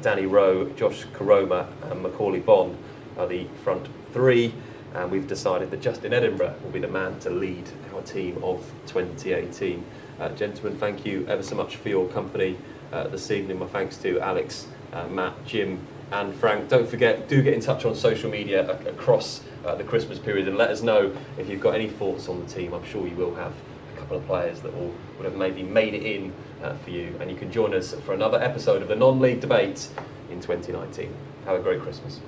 [SPEAKER 2] Danny Rowe, Josh Karoma and Macaulay Bond are the front three. And we've decided that Justin Edinburgh will be the man to lead our team of 2018. Gentlemen, thank you ever so much for your company this evening. My thanks to Alex, Matt, Jim and Frank. Don't forget, do get in touch on social media across the Christmas period and let us know if you've got any thoughts on the team. I'm sure you will have a couple of players that would have maybe made it in for you. And you can join us for another episode of the Non-League Debate in 2019. Have a great Christmas.